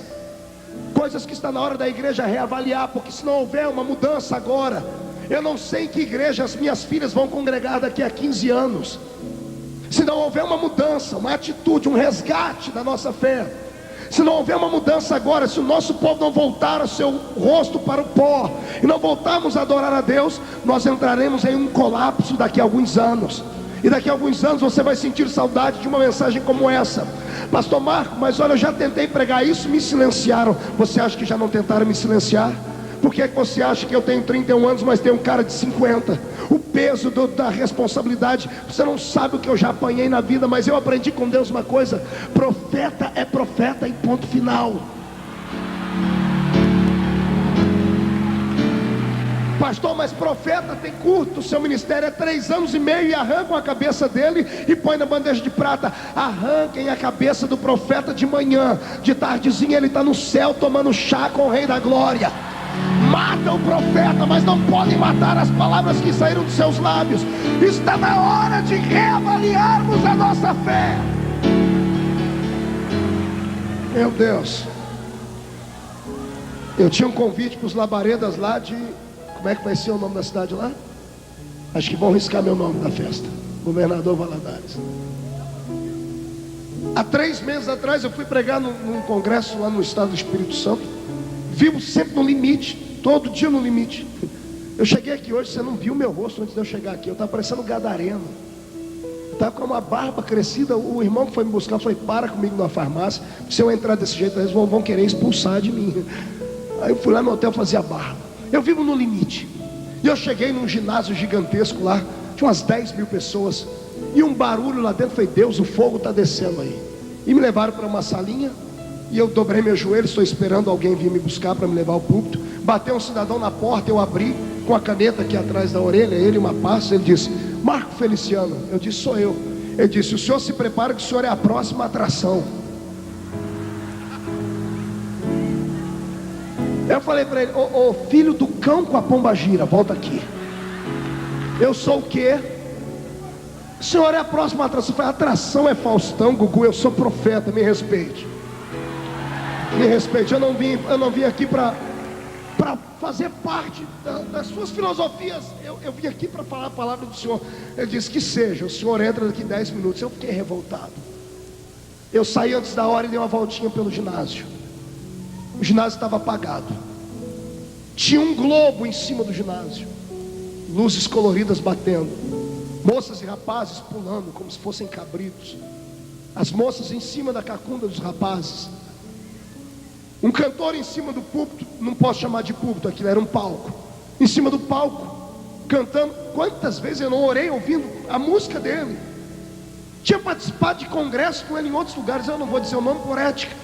coisas que está na hora da igreja reavaliar, porque se não houver uma mudança agora, eu não sei em que igreja as minhas filhas vão congregar daqui a 15 anos. Se não houver uma mudança, uma atitude, um resgate da nossa fé, se não houver uma mudança agora, se o nosso povo não voltar o seu rosto para o pó e não voltarmos a adorar a Deus, nós entraremos em um colapso daqui a alguns anos. E daqui a alguns anos você vai sentir saudade de uma mensagem como essa: pastor Marco, mas olha, eu já tentei pregar isso, me silenciaram. Você acha que já não tentaram me silenciar? Por que você acha que eu tenho 31 anos, mas tenho um cara de 50? O peso da responsabilidade. Você não sabe o que eu já apanhei na vida, mas eu aprendi com Deus uma coisa: profeta é profeta e ponto final. Pastor, mas profeta tem curto, seu ministério é 3 anos e meio, e arrancam a cabeça dele e põe na bandeja de prata. Arranquem a cabeça do profeta de manhã, de tardezinha ele está no céu tomando chá com o Rei da Glória. Matam o profeta, mas não podem matar as palavras que saíram dos seus lábios. Está na hora de reavaliarmos a nossa fé. Meu Deus, eu tinha um convite para os labaredas lá de... Como é que vai ser o nome da cidade lá? Acho que vão riscar meu nome da festa. Governador Valadares. Há 3 meses atrás eu fui pregar num congresso lá no estado do Espírito Santo. Vivo sempre no limite, todo dia no limite. Eu cheguei aqui hoje, você não viu meu rosto antes de eu chegar aqui. Eu estava parecendo gadareno. Eu estava com uma barba crescida. O irmão que foi me buscar foi: para comigo na farmácia. Se eu entrar desse jeito, eles vão querer expulsar de mim. Aí eu fui lá no hotel fazer a barba. Eu vivo no limite. E eu cheguei num ginásio gigantesco lá, tinha umas 10 mil pessoas, e um barulho lá dentro. Falei: Deus, o fogo está descendo aí. E me levaram para uma salinha, e eu dobrei meus joelhos, estou esperando alguém vir me buscar para me levar ao púlpito. Bateu um cidadão na porta, eu abri com a caneta aqui atrás da orelha, ele uma pasta. Ele disse: Marco Feliciano. Eu disse: sou eu. Ele disse: o senhor se prepara que o senhor é a próxima atração. Eu falei para ele: ô filho do cão com a pomba gira, volta aqui. Eu sou o quê? O senhor é a próxima atração. Eu falei: atração é Faustão, Gugu, eu sou profeta, me respeite. Me respeite. Eu não vim aqui para fazer parte das suas filosofias. Eu vim aqui para falar a palavra do Senhor. Ele disse: que seja, o senhor entra daqui 10 minutos. Eu fiquei revoltado. Eu saí antes da hora e dei uma voltinha pelo ginásio. O ginásio estava apagado. Tinha um globo em cima do ginásio, luzes coloridas batendo, moças e rapazes pulando como se fossem cabritos. As moças em cima da cacunda dos rapazes. Um cantor em cima do púlpito, não posso chamar de púlpito, aquilo era um palco. Em cima do palco, cantando. Quantas vezes eu não orei ouvindo a música dele? Tinha participado de congresso com ele em outros lugares. Eu não vou dizer o nome por ética,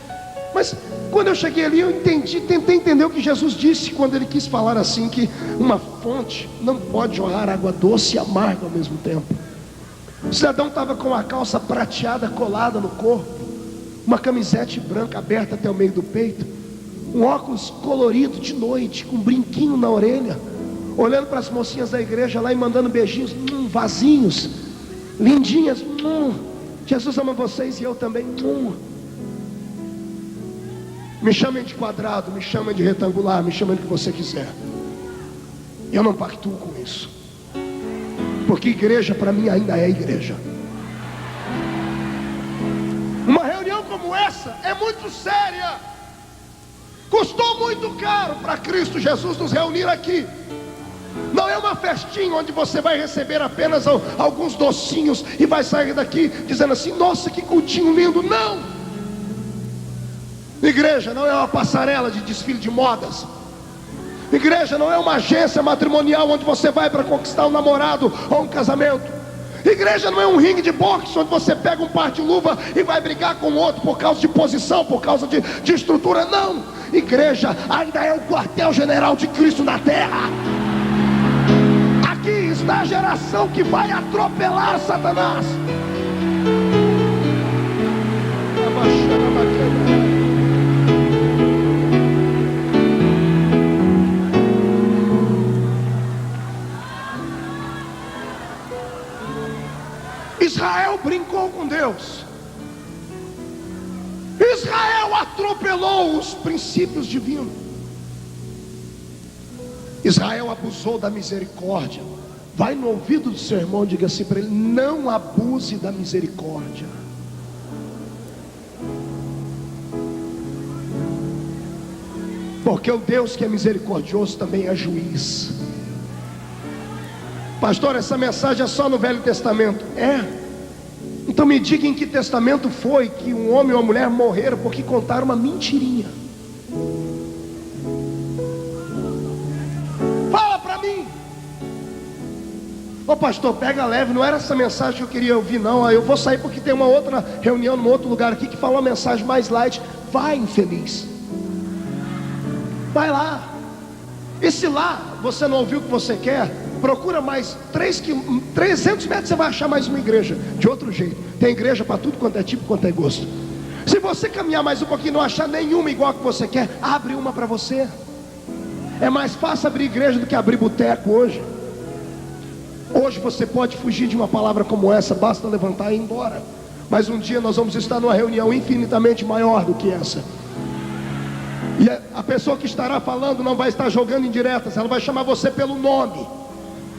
mas quando eu cheguei ali, eu tentei entender o que Jesus disse quando ele quis falar assim, que uma fonte não pode jorrar água doce e amarga ao mesmo tempo. O cidadão estava com a calça prateada colada no corpo, uma camisete branca aberta até o meio do peito, um óculos colorido de noite, com um brinquinho na orelha, olhando para as mocinhas da igreja lá e mandando beijinhos, vazinhos, lindinhas, Jesus ama vocês e eu também. Me chamem de quadrado, me chamem de retangular, me chamem do que você quiser. Eu não pactuo com isso, porque igreja para mim ainda é igreja. Uma reunião como essa é muito séria. Custou muito caro para Cristo Jesus nos reunir aqui. Não é uma festinha onde você vai receber apenas alguns docinhos e vai sair daqui dizendo assim: nossa, que cultinho lindo. Não! Igreja não é uma passarela de desfile de modas. Igreja não é uma agência matrimonial onde você vai para conquistar um namorado ou um casamento. Igreja não é um ringue de boxe onde você pega um par de luva e vai brigar com o outro por causa de posição, por causa de estrutura. Não! Igreja ainda é o quartel-general de Cristo na terra. Aqui está a geração que vai atropelar Satanás. Israel brincou com Deus. Israel atropelou os princípios divinos. Israel abusou da misericórdia. Vai no ouvido do seu irmão e diga assim para ele: não abuse da misericórdia. Porque o Deus que é misericordioso também é juiz. Pastor, essa mensagem é só no Velho Testamento. É. Então me diga em que testamento foi que um homem ou uma mulher morreram porque contaram uma mentirinha. Ô pastor, pega leve, não era essa mensagem que eu queria ouvir não. Eu vou sair porque tem uma outra reunião num outro lugar aqui que fala uma mensagem mais light. Vai, infeliz. Vai lá. E se lá você não ouviu o que você quer, procura mais 300 metros, você vai achar mais uma igreja de outro jeito. Tem igreja para tudo quanto é tipo, quanto é gosto. Se você caminhar mais um pouquinho e não achar nenhuma igual a que você quer, abre uma para você. É mais fácil abrir igreja do que abrir boteco hoje. Hoje você pode fugir de uma palavra como essa, basta levantar e ir embora. Mas um dia nós vamos estar numa reunião infinitamente maior do que essa. E a pessoa que estará falando não vai estar jogando indiretas, ela vai chamar você pelo nome.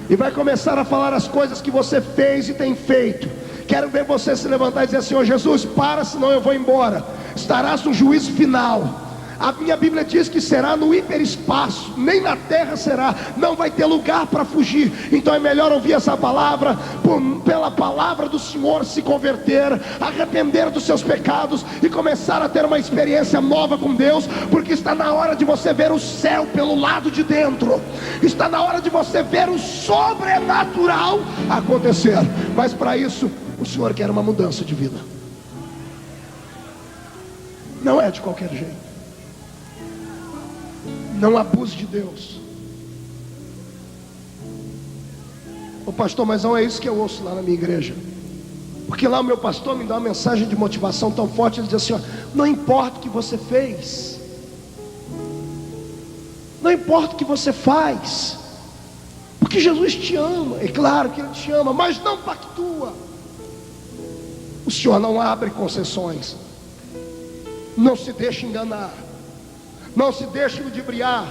E vai começar a falar as coisas que você fez e tem feito. Quero ver você se levantar e dizer: Senhor Jesus, para, senão eu vou embora. Estarás no juízo final. A minha Bíblia diz que será no hiperespaço, nem na terra será, não vai ter lugar para fugir. Então é melhor ouvir essa palavra, pela palavra do Senhor se converter, arrepender dos seus pecados e começar a ter uma experiência nova com Deus, porque está na hora de você ver o céu pelo lado de dentro, está na hora de você ver o sobrenatural acontecer. Mas para isso o Senhor quer uma mudança de vida. Não é de qualquer jeito. Não abuse de Deus. Ô pastor, mas não é isso que eu ouço lá na minha igreja. Porque lá o meu pastor me dá uma mensagem de motivação tão forte. Ele diz assim: ó, não importa o que você fez, não importa o que você faz, porque Jesus te ama. É claro que Ele te ama, mas não pactua. O Senhor não abre concessões. Não se deixe enganar. Não se deixe ludibriar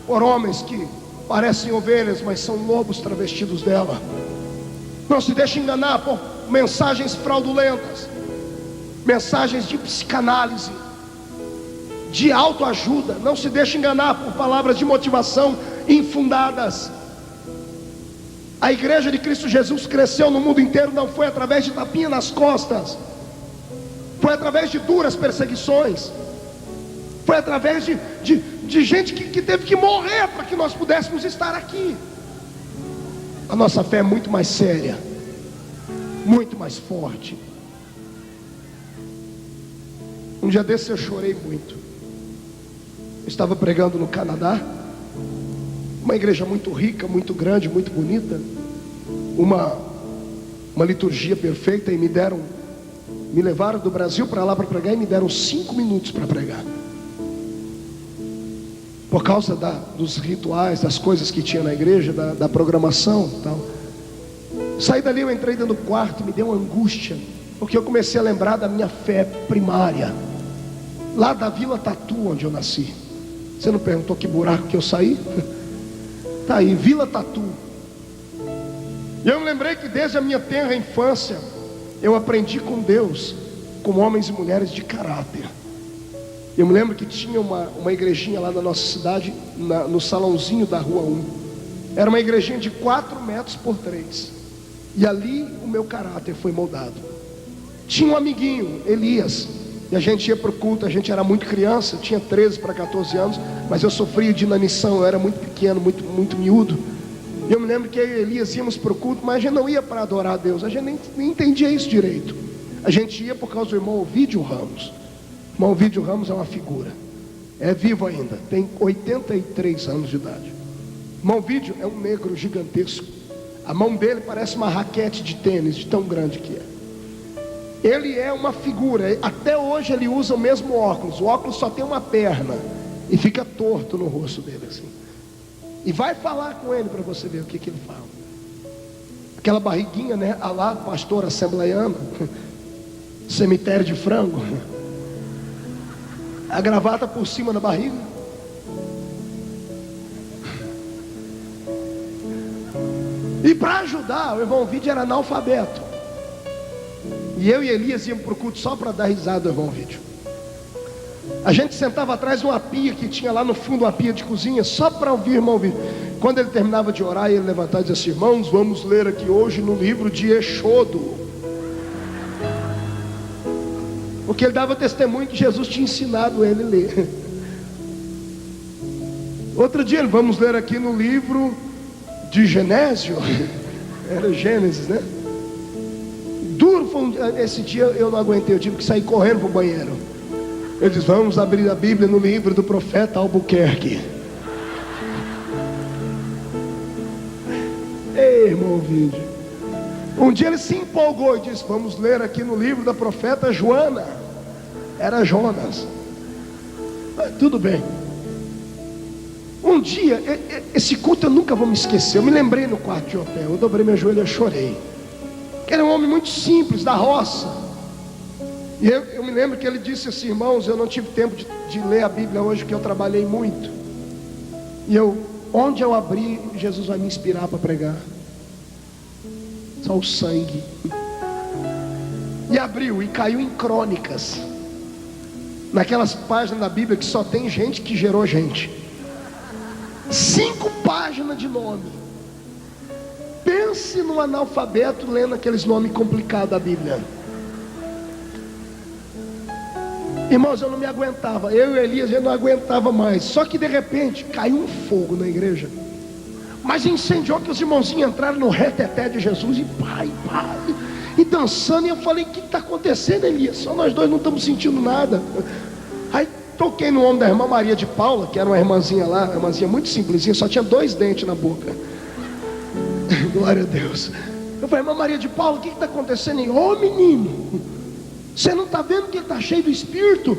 por homens que parecem ovelhas, mas são lobos travestidos dela. Não se deixe enganar por mensagens fraudulentas, mensagens de psicanálise, de autoajuda. Não se deixe enganar por palavras de motivação infundadas. A igreja de Cristo Jesus cresceu no mundo inteiro, não foi através de tapinha nas costas, foi através de duras perseguições. Foi através de gente que teve que morrer para que nós pudéssemos estar aqui. A nossa fé é muito mais séria, muito mais forte. Um dia desse eu chorei muito. Eu estava pregando no Canadá, uma igreja muito rica, muito grande, muito bonita, uma liturgia perfeita, e me levaram do Brasil para lá para pregar, e me deram 5 minutos para pregar. Por causa dos rituais, das coisas que tinha na igreja, da programação e tal. Saí dali, eu entrei dentro do quarto, me deu uma angústia, porque eu comecei a lembrar da minha fé primária, lá da Vila Tatu, onde eu nasci. Você não perguntou que buraco que eu saí? Tá aí, Vila Tatu. E eu me lembrei que desde a minha tenra infância eu aprendi com Deus, com homens e mulheres de caráter. Eu me lembro que tinha uma igrejinha lá na nossa cidade, no salãozinho da rua 1. Era uma igrejinha de 4 metros por 3. E ali o meu caráter foi moldado. Tinha um amiguinho, Elias, e a gente ia para o culto. A gente era muito criança, eu tinha 13 para 14 anos, mas eu sofria de inanição, eu era muito pequeno, muito miúdo. E eu me lembro que eu e Elias íamos para o culto, mas a gente não ia para adorar a Deus, a gente nem entendia isso direito. A gente ia por causa do irmão Ovídio Ramos. O irmão Ovídio Ramos é uma figura, é vivo ainda, tem 83 anos de idade. O irmão Ovídio é um negro gigantesco. A mão dele parece uma raquete de tênis, de tão grande que é. Ele é uma figura. Até hoje ele usa o mesmo óculos. O óculos só tem uma perna e fica torto no rosto dele assim. E vai falar com ele para você ver o que ele fala. Aquela barriguinha, né? A lá, pastor assembleiano, cemitério de frango, a gravata por cima da barriga. E para ajudar, o irmão Vídeo era analfabeto. E eu e Elias íamos para o culto só para dar risada do irmão Vídeo. A gente sentava atrás de uma pia que tinha lá no fundo, uma pia de cozinha, só para ouvir o irmão Vídeo. Quando ele terminava de orar, ele levantava e dizia assim: irmãos, vamos ler aqui hoje no livro de Êxodo. Porque ele dava testemunho que Jesus tinha ensinado ele a ler. Outro dia, vamos ler aqui no livro de Genésio. Era Gênesis, né? Duro foi esse dia, eu não aguentei, eu tive que sair correndo para o banheiro. Ele diz: vamos abrir a Bíblia no livro do profeta Albuquerque. Ei, irmão Vídeo. Um dia ele se empolgou e disse: vamos ler aqui no livro da profeta Joana. Era Jonas. Tudo bem. Um dia, esse culto eu nunca vou me esquecer. Eu me lembrei no quarto de hotel, eu dobrei meu joelho e chorei. Era um homem muito simples, da roça. E eu me lembro que ele disse assim: irmãos, eu não tive tempo de ler a Bíblia hoje, porque eu trabalhei muito. E onde eu abrir, Jesus vai me inspirar para pregar. Só o sangue. E abriu, e caiu em Crônicas. Naquelas páginas da Bíblia que só tem gente que gerou gente. 5 páginas de nome. Pense no analfabeto lendo aqueles nomes complicados da Bíblia. Irmãos, eu não me aguentava. Eu e Elias, eu não aguentava mais. Só que de repente caiu um fogo na igreja. Mas incendiou, que os irmãozinhos entraram no reteté de Jesus. E pai, e dançando. E eu falei: o que está acontecendo, Elias? Só nós dois não estamos sentindo nada. Aí toquei no ombro da irmã Maria de Paula, que era uma irmãzinha lá, uma irmãzinha muito simplesinha, só tinha 2 dentes na boca. Glória a Deus. Eu falei: irmã Maria de Paula, o que está acontecendo aí? Ô menino, você não está vendo que ele está cheio do Espírito?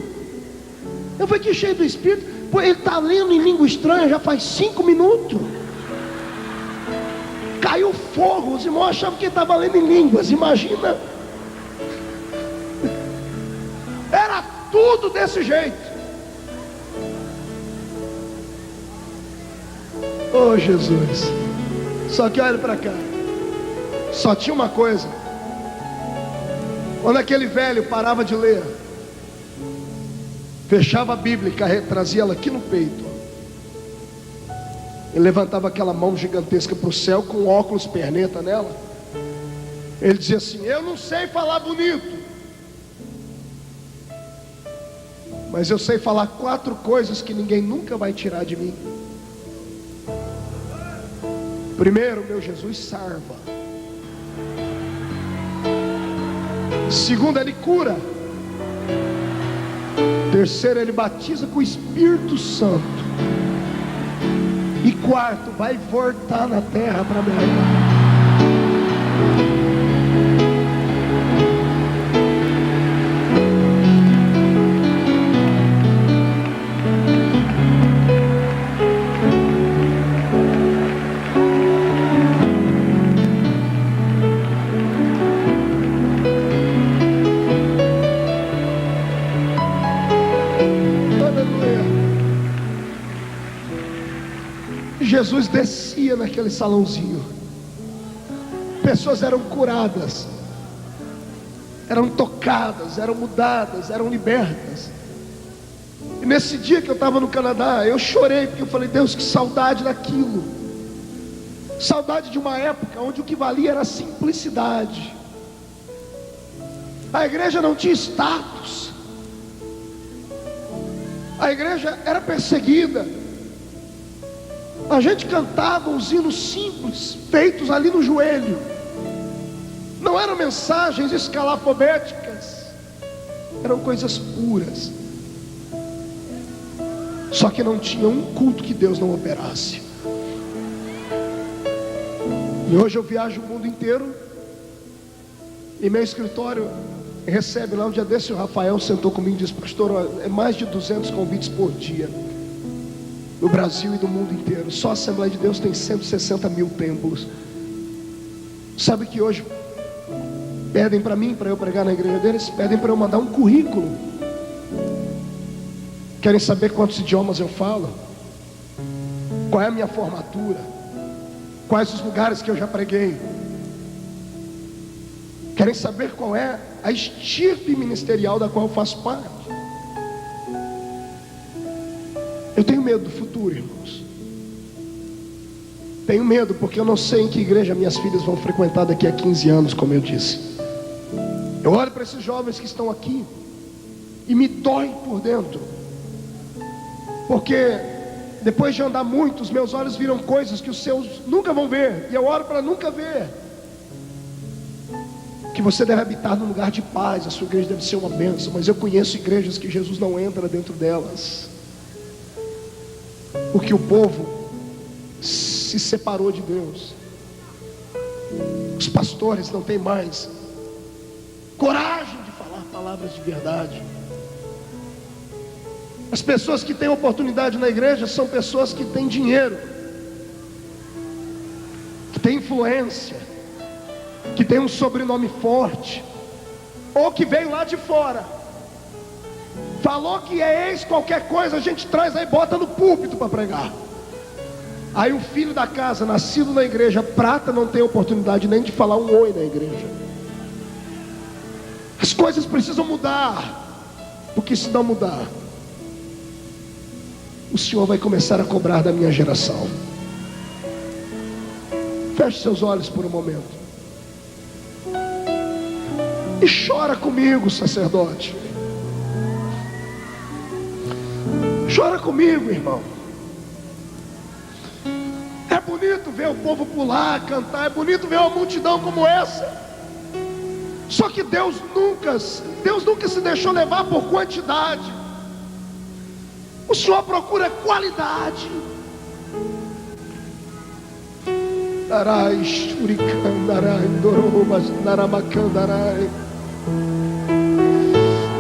Eu falei: que cheio do Espírito? Pô, ele está lendo em língua estranha já faz 5 minutos. Caiu fogo, os irmãos achavam que ele estava lendo em línguas, imagina. Era tudo desse jeito. Oh Jesus. Só que olha para cá. Só tinha uma coisa. Quando aquele velho parava de ler, fechava a Bíblia e trazia ela aqui no peito. Ele levantava aquela mão gigantesca para o céu, com óculos perneta nela. Ele dizia assim: eu não sei falar bonito, mas eu sei falar 4 coisas que ninguém nunca vai tirar de mim. Primeiro, meu Jesus sarva. Segundo, ele cura. Terceiro, ele batiza com o Espírito Santo. E quarto, vai voltar na terra para me arrebatar. Jesus descia naquele salãozinho. Pessoas eram curadas, eram tocadas, eram mudadas, eram libertas. E nesse dia que eu estava no Canadá, eu chorei, porque eu falei: Deus, que saudade daquilo. Saudade de uma época onde o que valia era a simplicidade. A igreja não tinha status. A igreja era perseguida. A gente cantava uns hinos simples, feitos ali no joelho. Não eram mensagens escalafobéticas, eram coisas puras. Só que não tinha um culto que Deus não operasse. E hoje eu viajo o mundo inteiro, e meu escritório recebe lá. Um dia desse o Rafael sentou comigo e disse: pastor, é mais de 200 convites por dia, no Brasil e no mundo inteiro. Só a Assembleia de Deus tem 160 mil templos. Sabe que hoje pedem para mim, para eu pregar na igreja deles, pedem para eu mandar um currículo. Querem saber quantos idiomas eu falo, qual é a minha formatura, quais os lugares que eu já preguei. Querem saber qual é a estirpe ministerial da qual eu faço parte. Eu tenho medo do futuro, irmãos. Tenho medo, porque eu não sei em que igreja minhas filhas vão frequentar daqui a 15 anos, como eu disse. Eu olho para esses jovens que estão aqui e me dói por dentro, porque depois de andar muito, os meus olhos viram coisas que os seus nunca vão ver, e eu oro para nunca ver. que você deve habitar num lugar de paz, a sua igreja deve ser uma bênção. Mas eu conheço igrejas que Jesus não entra dentro delas, porque o povo se separou de Deus. Os pastores não têm mais coragem de falar palavras de verdade. As pessoas que têm oportunidade na igreja são pessoas que têm dinheiro, que têm influência, que têm um sobrenome forte, ou que veio lá de fora, falou que é ex qualquer coisa, a gente traz aí, bota no púlpito para pregar. Aí o filho da casa, nascido na igreja prata, não tem oportunidade nem de falar um oi na igreja. As coisas precisam mudar, porque se não mudar, o Senhor vai começar a cobrar da minha geração. Feche seus olhos por um momento e chora comigo, sacerdote. Chora comigo, irmão. É bonito ver o povo pular, cantar, é bonito ver uma multidão como essa. Só que Deus nunca se deixou levar por quantidade. O Senhor procura qualidade.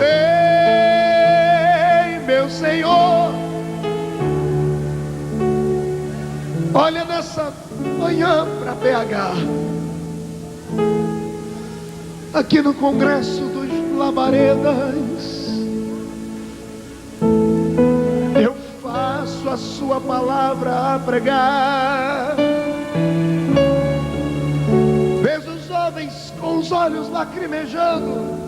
Ei, meu Senhor, olha nessa manhã para BH, aqui no Congresso dos Labaredas. Eu faço a sua palavra a pregar. Vejo os jovens com os olhos lacrimejando,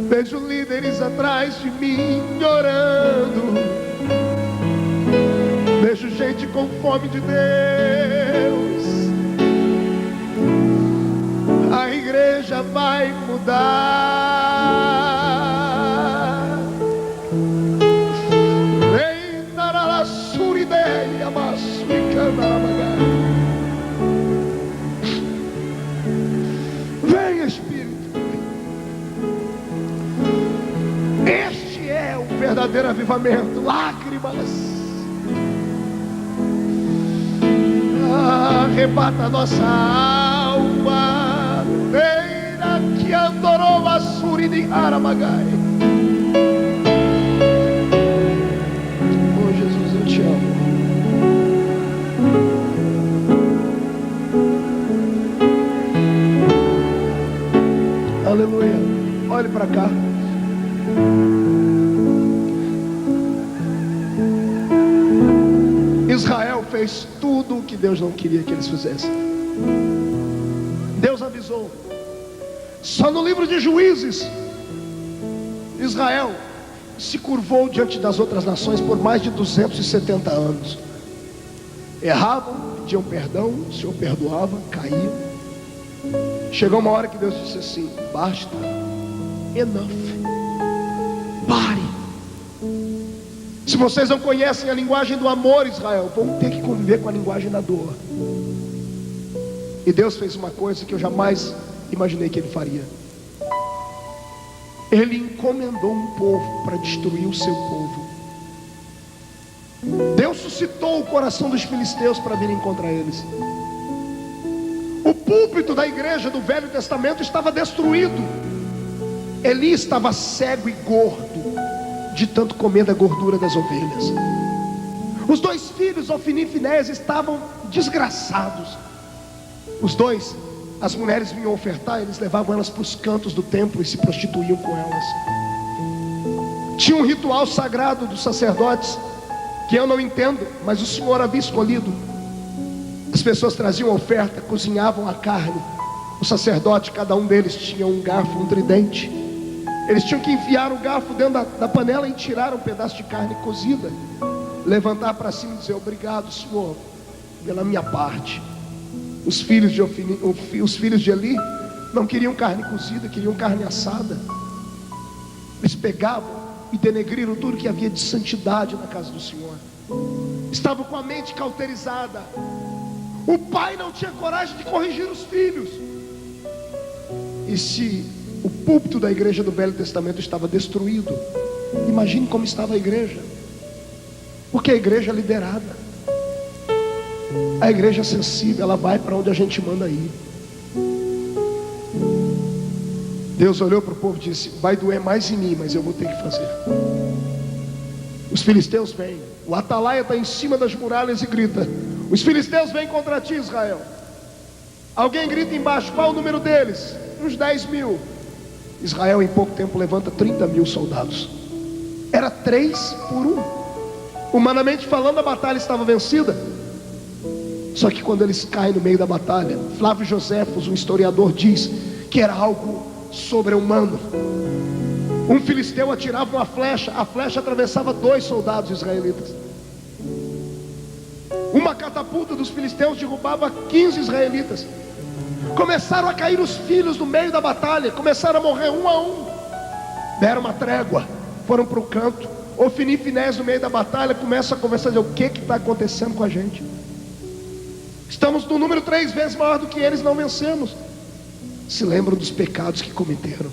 vejo líderes atrás de mim orando, vejo gente com fome de Deus. A igreja vai mudar. Vem na surideia, vem, Espírito. Este é o verdadeiro avivamento. Lágrimas. Arrebata a nossa alma. Eira que andorou a suri de Aramagai. Oh Jesus, eu te amo. Aleluia. Olhe para cá. Israel fez tudo o que Deus não queria que eles fizessem. Deus avisou. Só no livro de Juízes, Israel se curvou diante das outras nações por mais de 270 anos. Erravam, pediam perdão, o Senhor perdoava, caíam. Chegou uma hora que Deus disse assim: basta, enough, pare. Se vocês não conhecem a linguagem do amor, Israel, vão ter que conviver com a linguagem da dor. E Deus fez uma coisa que eu jamais imaginei que Ele faria. Ele encomendou um povo para destruir o seu povo. Deus suscitou o coração dos filisteus para virem contra eles. O púlpito da igreja do Velho Testamento estava destruído. Eli estava cego e gordo de tanto comer da gordura das ovelhas. Os dois filhos, Ofni e Finéias, estavam desgraçados. Os dois, as mulheres vinham ofertar, eles levavam elas para os cantos do templo e se prostituíam com elas. Tinha um ritual sagrado dos sacerdotes que eu não entendo, mas o Senhor havia escolhido. As pessoas traziam oferta, cozinhavam a carne. O sacerdote, cada um deles tinha um garfo, um tridente. Eles tinham que enfiar o garfo dentro da panela e tirar um pedaço de carne cozida, levantar para cima e dizer: obrigado, Senhor, pela minha parte. Os filhos de Eli não queriam carne cozida, queriam carne assada. Eles pegavam e denegriram tudo que havia de santidade na casa do Senhor. Estavam com a mente cauterizada. O pai não tinha coragem de corrigir os filhos. E se o púlpito da igreja do Velho Testamento estava destruído, imagine como estava a igreja. Porque a igreja é liderada, a igreja é sensível, ela vai para onde a gente manda ir. Deus olhou para o povo e disse: vai doer mais em mim, mas eu vou ter que fazer. Os filisteus vêm, o atalaia está em cima das muralhas e grita: os filisteus vêm contra ti, Israel. Alguém grita embaixo: qual o número deles? Uns 10.000. Israel em pouco tempo levanta 30.000 soldados. Era 3 por 1. Humanamente falando, a batalha estava vencida. Só que quando eles caem no meio da batalha, Flávio Joséfos, um historiador, diz que era algo sobre-humano. Um filisteu atirava uma flecha, a flecha atravessava 2 soldados israelitas. Uma catapulta dos filisteus derrubava 15 israelitas. Começaram a cair os filhos no meio da batalha, começaram a morrer um a um. Deram uma trégua, foram para o canto. Ofni e Finéias no meio da batalha começam a conversar, dizer: o que está acontecendo com a gente? Estamos no número 3 vezes maior do que eles, não vencemos. Se lembram dos pecados que cometeram?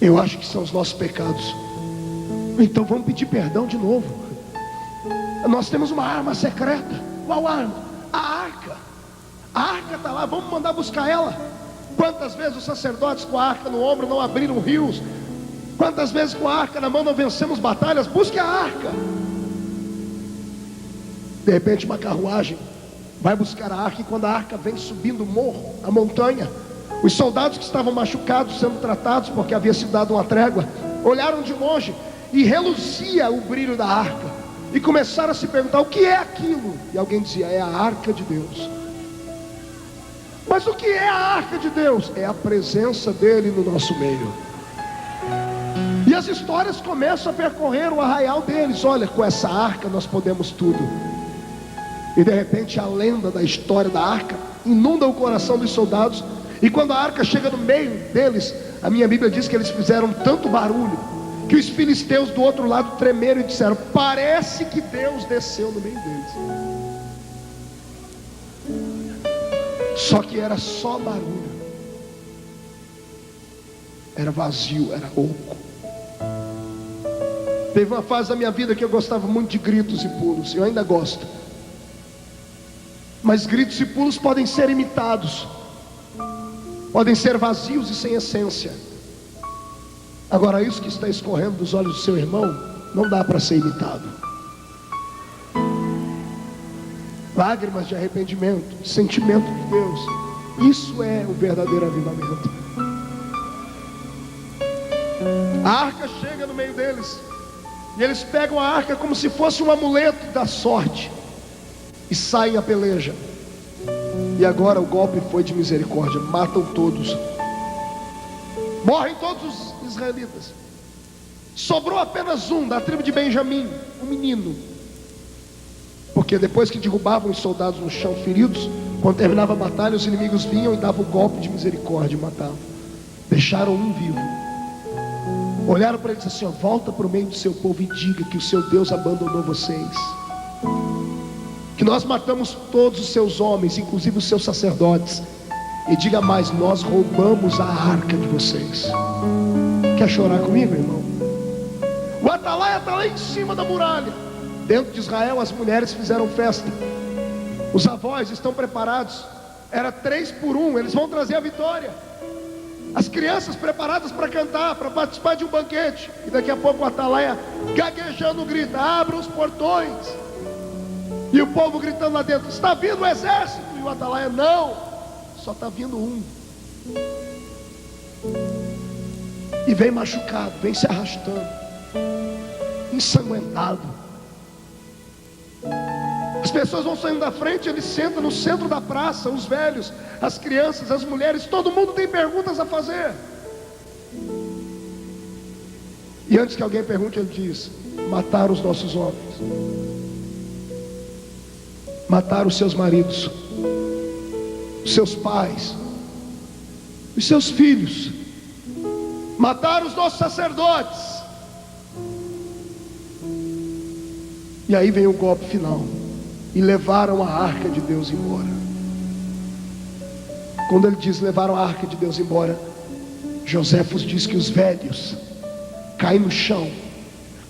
Eu acho que são os nossos pecados. Então vamos pedir perdão de novo. Nós temos uma arma secreta. Qual arma? A arca. A arca está lá, vamos mandar buscar ela. Quantas vezes os sacerdotes com a arca no ombro não abriram rios? Quantas vezes com a arca na mão não vencemos batalhas? Busque a arca. De repente uma carruagem vai buscar a arca, e quando a arca vem subindo o morro, a montanha, os soldados que estavam machucados, sendo tratados porque havia sido dado uma trégua, olharam de longe e reluzia o brilho da arca, e começaram a se perguntar: o que é aquilo? E alguém dizia: é a arca de Deus. Mas o que é a arca de Deus? É a presença dele no nosso meio. E as histórias começam a percorrer o arraial deles: olha, com essa arca nós podemos tudo. E de repente a lenda da história da arca inunda o coração dos soldados. E quando a arca chega no meio deles, a minha Bíblia diz que eles fizeram tanto barulho que os filisteus do outro lado tremeram e disseram: parece que Deus desceu no meio deles. Só que era só barulho, era vazio, era oco. Teve uma fase da minha vida que eu gostava muito de gritos e pulos. Eu ainda gosto. Mas gritos e pulos podem ser imitados, podem ser vazios e sem essência. Agora, isso que está escorrendo dos olhos do seu irmão não dá para ser imitado. Lágrimas de arrependimento, de sentimento de Deus, isso é o verdadeiro avivamento. A arca chega no meio deles, e eles pegam a arca como se fosse um amuleto da sorte, e saem a peleja. E agora o golpe foi de misericórdia. Matam todos, morrem todos os israelitas. Sobrou apenas um da tribo de Benjamim, um menino. Porque depois que derrubavam os soldados no chão feridos, quando terminava a batalha, os inimigos vinham e davam o golpe de misericórdia e matavam. Deixaram um vivo. Olharam para ele e disseram assim: ó, volta para o meio do seu povo e diga que o seu Deus abandonou vocês, que nós matamos todos os seus homens, inclusive os seus sacerdotes. E diga mais: nós roubamos a arca de vocês. Quer chorar comigo, irmão? O atalaia está lá em cima da muralha. Dentro de Israel as mulheres fizeram festa, os avós estão preparados. Era 3 por 1, eles vão trazer a vitória. As crianças preparadas para cantar, para participar de um banquete. E daqui a pouco o atalaia gaguejando grita: abra os portões. E o povo gritando lá dentro: está vindo o exército. E o atalaia: não, só está vindo um. E vem machucado, vem se arrastando, ensanguentado. As pessoas vão saindo da frente, ele senta no centro da praça, os velhos, as crianças, as mulheres, todo mundo tem perguntas a fazer. E antes que alguém pergunte, ele diz: mataram os nossos homens, mataram os seus maridos, os seus pais, os seus filhos, mataram os nossos sacerdotes. E aí vem o golpe final: e levaram a arca de Deus embora. Quando ele diz levaram a arca de Deus embora, Joséfos diz que os velhos caem no chão,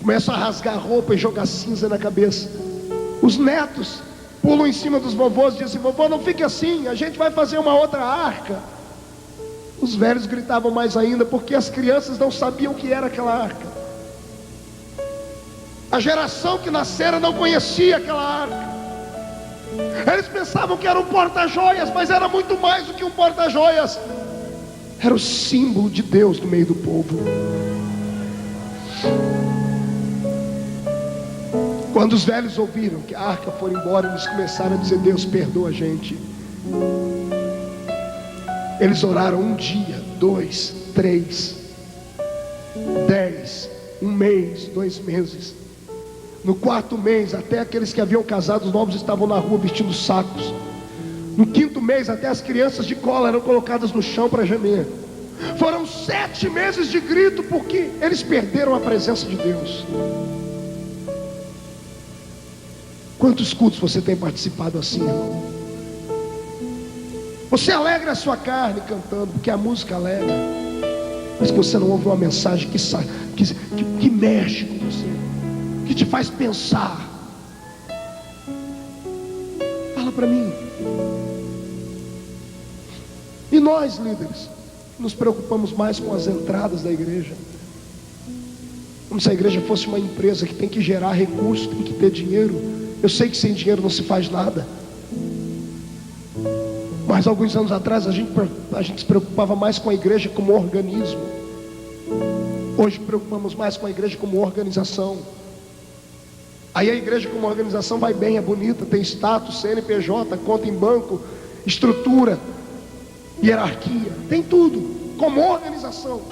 começam a rasgar a roupa e jogar cinza na cabeça. Os netos pulam em cima dos vovôs e dizem: vovô, não fique assim, a gente vai fazer uma outra arca. Os velhos gritavam mais ainda, porque as crianças não sabiam o que era aquela arca. A geração que nascera não conhecia aquela arca. Eles pensavam que era um porta-joias, mas era muito mais do que um porta-joias. Era o símbolo de Deus no meio do povo. Quando os velhos ouviram que a arca foi embora, eles começaram a dizer: Deus, perdoa a gente. Eles oraram 1 dia, 2, 3, 10, 1 mês, 2 meses. No 4º mês, até aqueles que haviam casado novos estavam na rua vestindo sacos. No 5º mês, até as crianças de cola eram colocadas no chão para gemer. Foram 7 meses de grito, porque eles perderam a presença de Deus. Quantos cultos você tem participado assim, irmão? Você alegra a sua carne cantando, porque a música alegra, mas que você não ouve uma mensagem que mexe com você, que te faz pensar. Fala para mim. E nós, líderes, nos preocupamos mais com as entradas da igreja, como se a igreja fosse uma empresa que tem que gerar recursos, tem que ter dinheiro. Eu sei que sem dinheiro não se faz nada, mas alguns anos atrás a gente se preocupava mais com a igreja como organismo. Hoje preocupamos mais com a igreja como organização. Aí a igreja como organização vai bem, é bonita, tem status, CNPJ, conta em banco, estrutura, hierarquia, tem tudo, como organização.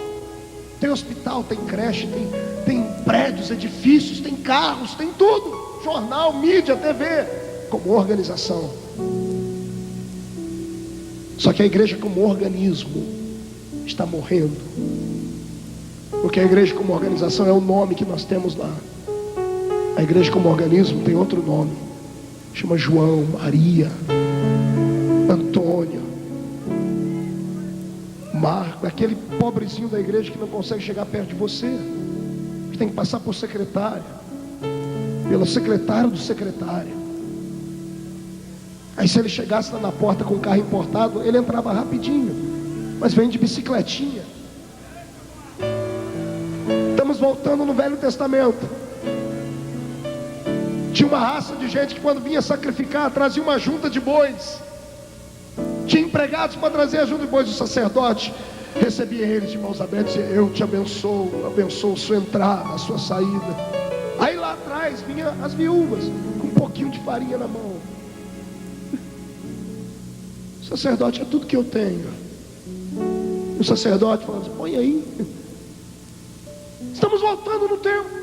Tem hospital, tem creche, tem prédios, edifícios, tem carros, tem tudo, jornal, mídia, TV, como organização. Só que a igreja como organismo está morrendo, porque a igreja como organização é o nome que nós temos lá. A igreja como organismo tem outro nome, chama João, Maria, Antônio, Marco, aquele pobrezinho da igreja que não consegue chegar perto de você, que tem que passar por secretária, pelo secretário do secretário. Aí se ele chegasse lá na porta com um carro importado, ele entrava rapidinho, mas vem de bicicletinha. Estamos voltando no Velho Testamento. Tinha uma raça de gente que quando vinha sacrificar, trazia uma junta de bois. Tinha empregados para trazer a junta de bois. O sacerdote recebia eles de mãos abertas e dizia: eu te abençoo sua entrada, a sua saída. Aí lá atrás vinha as viúvas com um pouquinho de farinha na mão. O sacerdote: é tudo que eu tenho. O sacerdote falando assim: põe aí. Estamos voltando no tempo.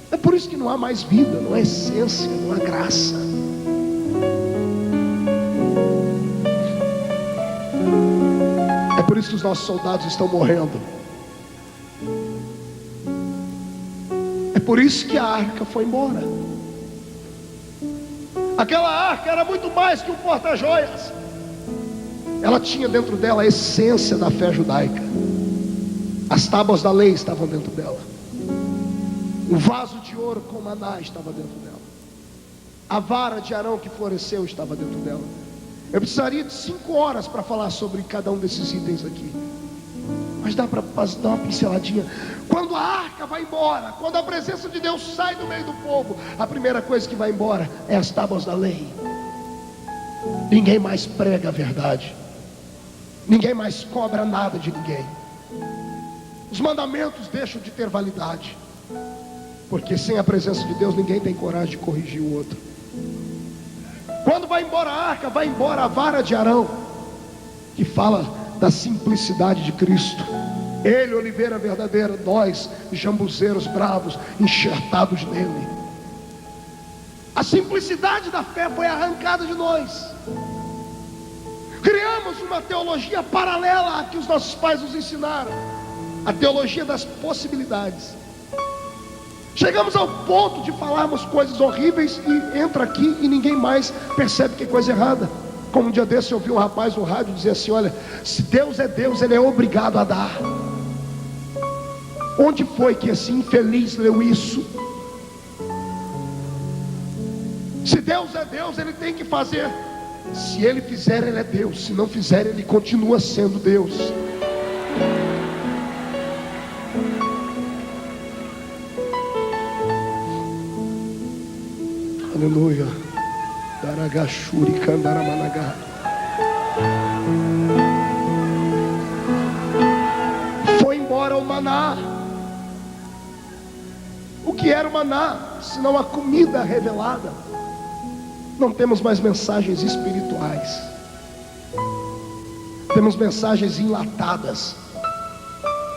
É por isso que não há mais vida, não há essência, não há graça. É por isso que os nossos soldados estão morrendo. É por isso que a arca foi embora. Aquela arca era muito mais que um porta-joias. Ela tinha dentro dela a essência da fé judaica. As tábuas da lei estavam dentro dela. O vaso de ouro com maná estava dentro dela. A vara de Arão que floresceu estava dentro dela. Eu precisaria de 5 horas para falar sobre cada um desses itens aqui, mas dá para dar uma pinceladinha. Quando a arca vai embora, quando a presença de Deus sai do meio do povo, a primeira coisa que vai embora é as tábuas da lei. Ninguém mais prega a verdade, ninguém mais cobra nada de ninguém. Os mandamentos deixam de ter validade, porque sem a presença de Deus ninguém tem coragem de corrigir o outro. Quando vai embora a arca, vai embora a vara de Arão, que fala da simplicidade de Cristo. Ele, oliveira verdadeira, nós, jambuzeiros bravos, enxertados nele. A simplicidade da fé foi arrancada de nós. Criamos uma teologia paralela à que os nossos pais nos ensinaram, a teologia das possibilidades. Chegamos ao ponto de falarmos coisas horríveis e entra aqui e ninguém mais percebe que é coisa errada. Como um dia desse eu ouvi um rapaz no rádio dizer assim: olha, se Deus é Deus, Ele é obrigado a dar. Onde foi que esse infeliz leu isso? Se Deus é Deus, Ele tem que fazer. Se Ele fizer, Ele é Deus. Se não fizer, Ele continua sendo Deus. Aleluia. Daragashuri Kandaramanaga. Foi embora o maná. O que era o maná, senão a comida revelada? Não temos mais mensagens espirituais. Temos mensagens enlatadas,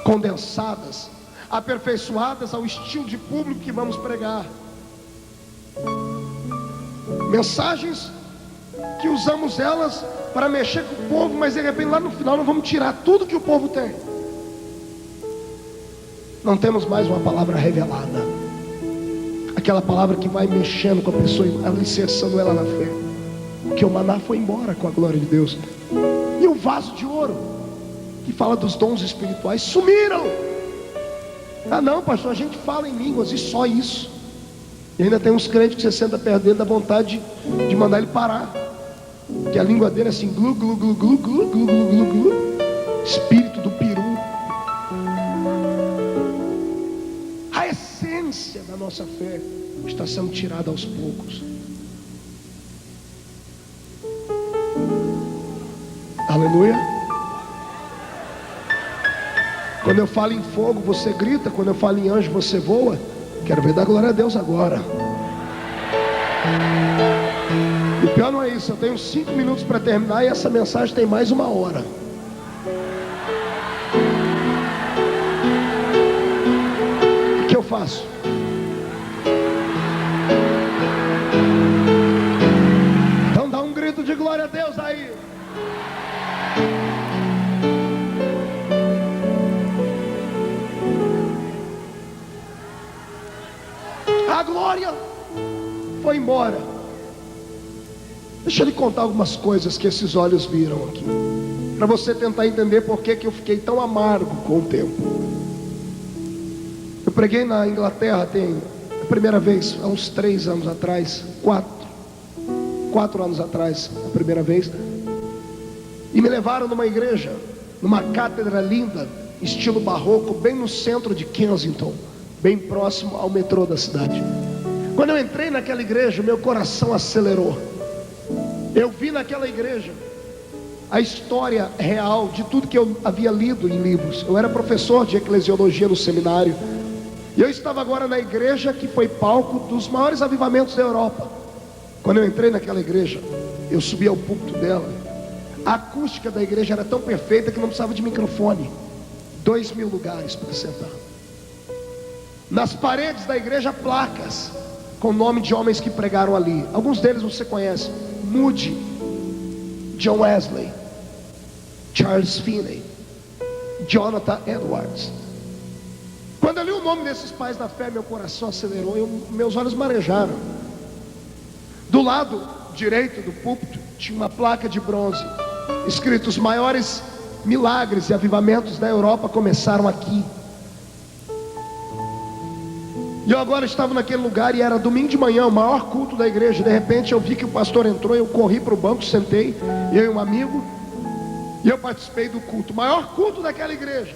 condensadas, aperfeiçoadas ao estilo de público que vamos pregar. Mensagens que usamos elas para mexer com o povo, mas de repente lá no final nós vamos tirar tudo que o povo tem. Não temos mais uma palavra revelada, aquela palavra que vai mexendo com a pessoa, alicerçando ela na fé. Porque o maná foi embora com a glória de Deus. E o vaso de ouro, que fala dos dons espirituais, sumiram. Ah não, pastor, a gente fala em línguas e só isso. E ainda tem uns crentes que você senta perto dele, dá vontade de mandar ele parar. Que a língua dele é assim, glu, glu, glu, glu, glu, glu, glu, glu, glu. Espírito do peru. A essência da nossa fé está sendo tirada aos poucos. Aleluia. Quando eu falo em fogo, você grita. Quando eu falo em anjo, você voa. Quero ver dar glória a Deus agora. E o pior não é isso, eu tenho 5 minutos para terminar e essa mensagem tem mais 1 hora. O que eu faço? Então dá um grito de glória a Deus aí. A glória foi embora. Deixa eu lhe contar algumas coisas que esses olhos viram aqui, para você tentar entender por que eu fiquei tão amargo com o tempo. Eu preguei na Inglaterra a primeira vez, há uns 3 anos atrás, 4 anos atrás, a primeira vez. E me levaram numa igreja, numa cátedra linda, estilo barroco, bem no centro de Kensington, bem próximo ao metrô da cidade. Quando eu entrei naquela igreja, meu coração acelerou. Eu vi naquela igreja a história real de tudo que eu havia lido em livros. Eu era professor de eclesiologia no seminário, e eu estava agora na igreja que foi palco dos maiores avivamentos da Europa. Quando eu entrei naquela igreja, eu subi ao púlpito dela. A acústica da igreja era tão perfeita que não precisava de microfone. 2.000 lugares para sentar. Nas paredes da igreja, placas com o nome de homens que pregaram ali. Alguns deles você conhece: Moody, John Wesley, Charles Finney, Jonathan Edwards. Quando eu li o nome desses pais da fé, meu coração acelerou e meus olhos marejaram. Do lado direito do púlpito tinha uma placa de bronze escrito: os maiores milagres e avivamentos da Europa começaram aqui. E eu agora estava naquele lugar e era domingo de manhã, o maior culto da igreja. De repente eu vi que o pastor entrou, eu corri para o banco, sentei, eu e um amigo, e eu participei do culto, o maior culto daquela igreja,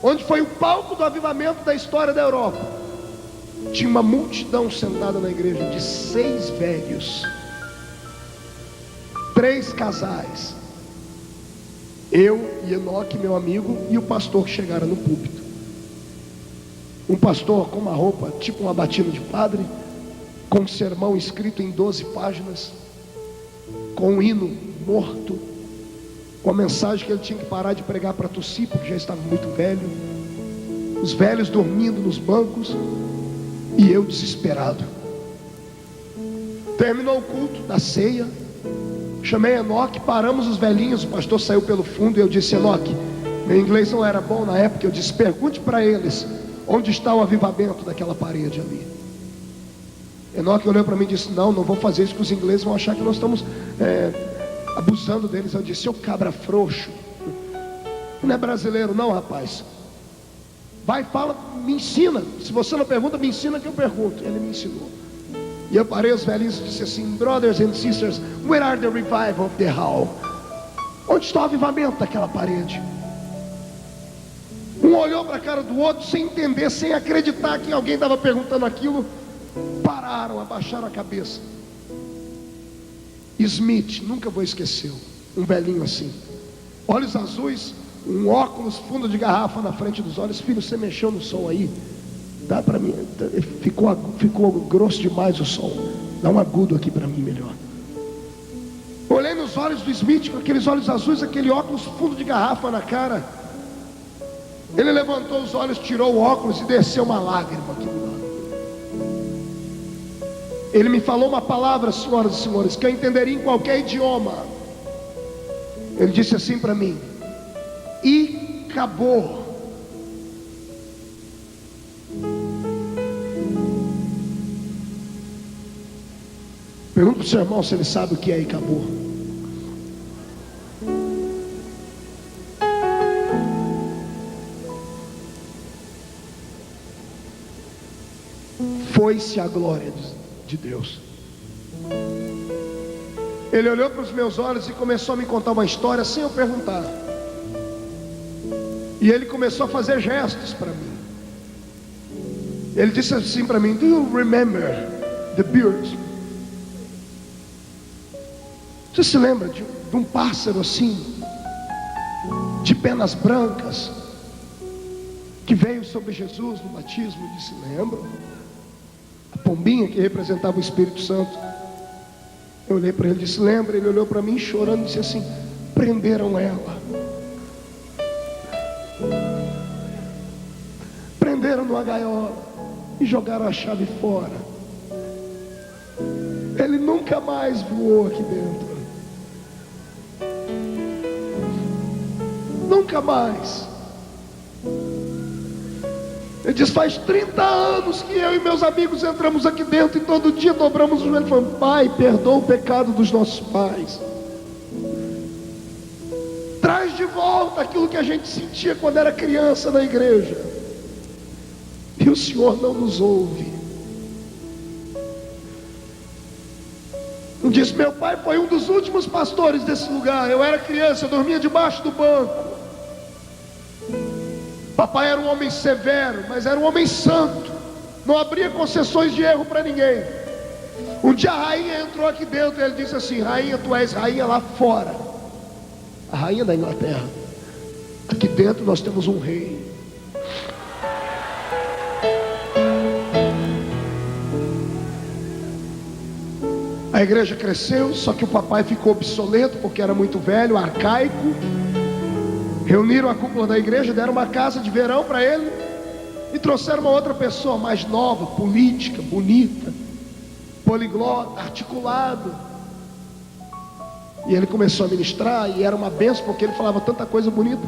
onde foi o palco do avivamento da história da Europa. Tinha uma multidão sentada na igreja, de 6 velhos, 3 casais, eu e Enoque, meu amigo, e o pastor que chegaram no púlpito. Um pastor com uma roupa tipo uma batina de padre, com um sermão escrito em 12 páginas, com um hino morto, com a mensagem que ele tinha que parar de pregar para tossir, porque já estava muito velho. Os velhos dormindo nos bancos e eu desesperado. Terminou o culto da ceia, chamei Enoque, paramos os velhinhos, o pastor saiu pelo fundo e eu disse: Enoque, meu inglês não era bom na época, eu disse: pergunte para eles onde está o avivamento daquela parede ali. Enoque olhou para mim e disse: não vou fazer isso, que os ingleses vão achar que nós estamos abusando deles. Eu disse: seu cabra frouxo, não é brasileiro não, rapaz. Vai, fala, me ensina. Se você não pergunta, me ensina que eu pergunto. Ele me ensinou. E eu parei os velhinhos e disse assim: brothers and sisters, where are the revival of the hall? Onde está o avivamento daquela parede? Um olhou para a cara do outro sem entender, sem acreditar que alguém estava perguntando aquilo. Pararam, abaixaram a cabeça. Smith, nunca vou esquecer, um velhinho assim, olhos azuis, um óculos, fundo de garrafa na frente dos olhos. Filho, você mexeu no som aí? Dá para mim, ficou grosso demais o som. Dá um agudo aqui para mim melhor. Olhei nos olhos do Smith, com aqueles olhos azuis, aquele óculos, fundo de garrafa na cara. Ele levantou os olhos, tirou o óculos e desceu uma lágrima aqui do lado. Ele me falou uma palavra, senhoras e senhores, que eu entenderia em qualquer idioma. Ele disse assim para mim: e acabou. Pergunta para o seu irmão se ele sabe o que é e acabou. Foi-se a glória de Deus. Ele olhou para os meus olhos e começou a me contar uma história sem eu perguntar. E ele começou a fazer gestos para mim. Ele disse assim para mim: do you remember the bird? Você se lembra de um pássaro assim, de penas brancas, que veio sobre Jesus no batismo? Eu disse: lembro. A pombinha que representava o Espírito Santo. Eu olhei para ele e disse: lembra? Ele olhou para mim chorando e disse assim: prenderam ela. Prenderam numa gaiola e jogaram a chave fora. Ele nunca mais voou aqui dentro. Nunca mais. Ele diz: faz 30 anos que eu e meus amigos entramos aqui dentro e todo dia dobramos o joelho e falamos: Pai, perdoa o pecado dos nossos pais. Traz de volta aquilo que a gente sentia quando era criança na igreja. E o Senhor não nos ouve. Diz: meu pai foi um dos últimos pastores desse lugar. Eu era criança, eu dormia debaixo do banco. Papai era um homem severo, mas era um homem santo. Não abria concessões de erro para ninguém. Um dia a rainha entrou aqui dentro e ele disse assim: rainha, tu és rainha lá fora, a rainha da Inglaterra. Aqui dentro nós temos um rei. A igreja cresceu, só que o papai ficou obsoleto porque era muito velho, arcaico. Reuniram a cúpula da igreja, deram uma casa de verão para ele e trouxeram uma outra pessoa mais nova, política, bonita, poliglota, articulado. E ele começou a ministrar e era uma benção porque ele falava tanta coisa bonita.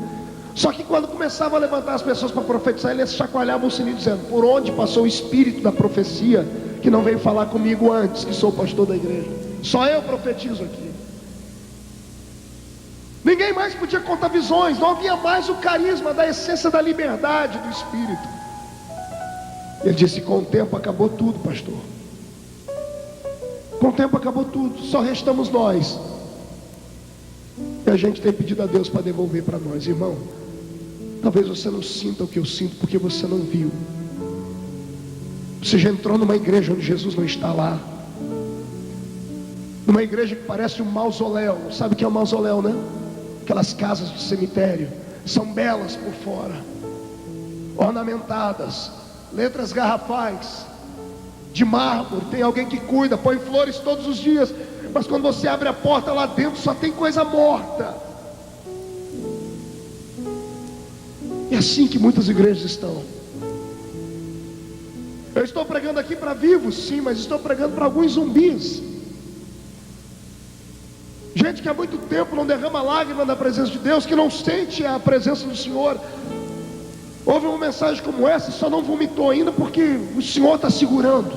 Só que quando começava a levantar as pessoas para profetizar, ele chacoalhava o sininho dizendo: por onde passou o espírito da profecia que não veio falar comigo antes, que sou o pastor da igreja? Só eu profetizo aqui. Ninguém mais podia contar visões. Não havia mais o carisma da essência da liberdade do Espírito. Ele disse: com o tempo acabou tudo, pastor. Com o tempo acabou tudo. Só restamos nós. E a gente tem pedido a Deus para devolver para nós. Irmão, talvez você não sinta o que eu sinto porque você não viu. Você já entrou numa igreja onde Jesus não está lá. Numa igreja que parece um mausoléu. Sabe o que é um mausoléu, né? Aquelas casas de cemitério. São belas por fora, ornamentadas, letras garrafais, de mármore. Tem alguém que cuida, põe flores todos os dias. Mas quando você abre a porta, lá dentro só tem coisa morta. É assim que muitas igrejas estão. Eu estou pregando aqui para vivos, sim, mas estou pregando para alguns zumbis. Gente que há muito tempo não derrama lágrima na presença de Deus, que não sente a presença do Senhor. Ouve uma mensagem como essa e só não vomitou ainda porque o Senhor está segurando.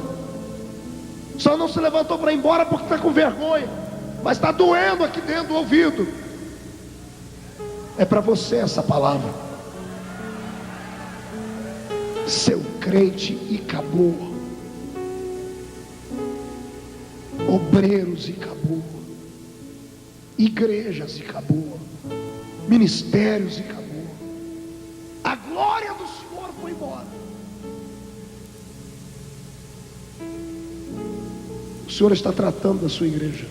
Só não se levantou para ir embora porque está com vergonha. mas está doendo aqui dentro do ouvido. É para você essa palavra. Seu crente Icabô, obreiros Icabô, igrejas Icabô, ministérios Icabô, a glória do Senhor foi embora. O Senhor está tratando da sua igreja.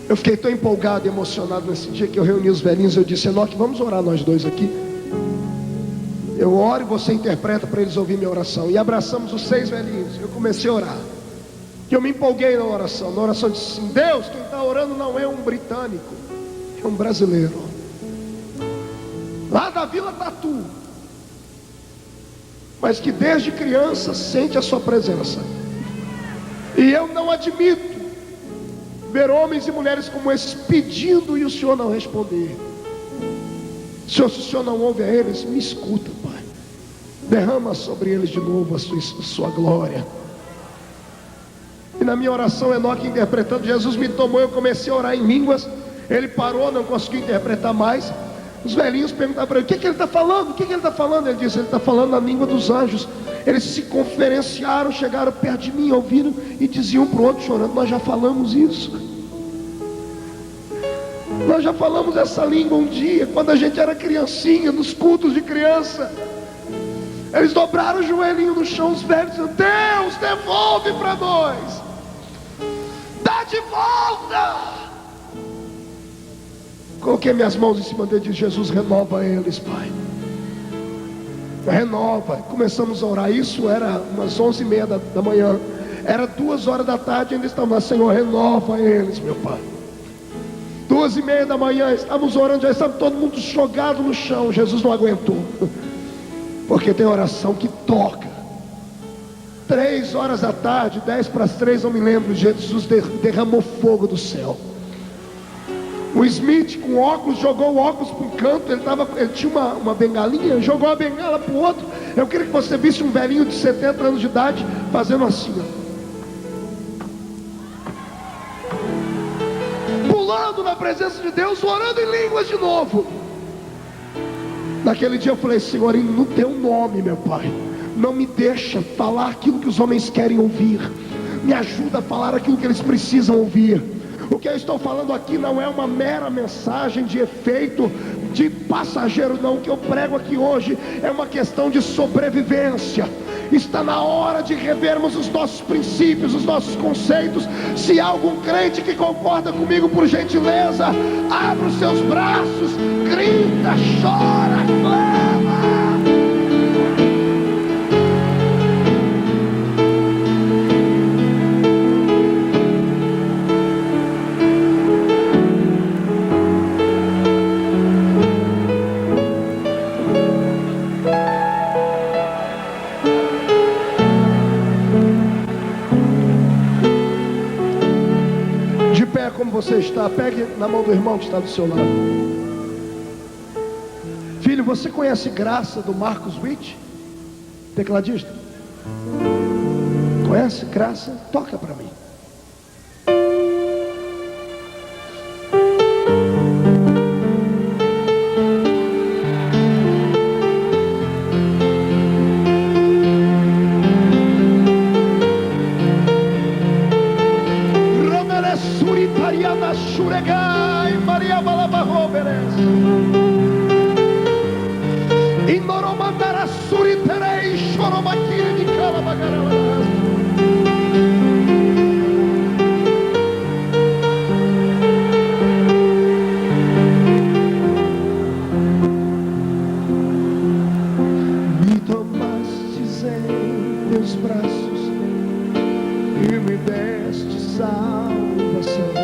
Eu fiquei tão empolgado e emocionado nesse dia que eu reuni os velhinhos. Eu disse: Enoque, vamos orar nós dois aqui. Eu oro e você interpreta para eles ouvir minha oração. E abraçamos os 6 velhinhos. Eu comecei a orar. E eu me empolguei na oração. Na oração eu disse assim: Deus, quem está orando não é um britânico, é um brasileiro, lá da Vila Tatu, mas que desde criança sente a sua presença. E eu não admito ver homens e mulheres como esses pedindo e o Senhor não responder. Senhor, se o Senhor não ouve a eles, me escuta, Pai. Derrama sobre eles de novo a sua glória. E na minha oração, Enoque interpretando, Jesus me tomou, eu comecei a orar em línguas. Ele parou, não conseguiu interpretar mais. Os velhinhos perguntaram para ele: o que ele está falando? O que ele está falando? Ele disse: ele está falando na língua dos anjos. Eles se conferenciaram, chegaram perto de mim, ouviram e diziam um para o outro chorando: nós já falamos isso. Nós já falamos essa língua um dia, quando a gente era criancinha, nos cultos de criança. Eles dobraram o joelhinho no chão, os velhos diziam: Deus, devolve para nós, dá de volta. Coloquei minhas mãos em cima dele e disse: Jesus, renova eles, Pai. Renova. Começamos a orar. Isso era umas 11h30 da manhã. Era 2 horas da tarde, ainda estamos lá: Senhor, renova eles, meu Pai. 2h30 da manhã, estávamos orando, já estava todo mundo jogado no chão. Jesus não aguentou, porque tem oração que toca. 3 horas da tarde, 10 para as 3, não me lembro, Jesus derramou fogo do céu. O Smith com óculos jogou o óculos para um canto. Ele tinha uma bengalinha, jogou a bengala para o outro. Eu queria que você visse um velhinho de 70 anos de idade fazendo assim, pulando na presença de Deus, orando em línguas de novo. Naquele dia eu falei: Senhor, no teu nome, meu Pai, não me deixa falar aquilo que os homens querem ouvir. Me ajuda a falar aquilo que eles precisam ouvir. O que eu estou falando aqui não é uma mera mensagem de efeito, de passageiro, não. O que eu prego aqui hoje é uma questão de sobrevivência. Está na hora de revermos os nossos princípios, os nossos conceitos. Se há algum crente que concorda comigo, por gentileza, abra os seus braços, grita, chora, clama. Como você está, pegue na mão do irmão que está do seu lado. Filho, você conhece Graça do Marcos Witt? Tecladista? Conhece Graça? Toca para mim. Me tomastes em teus braços e me deste salvação.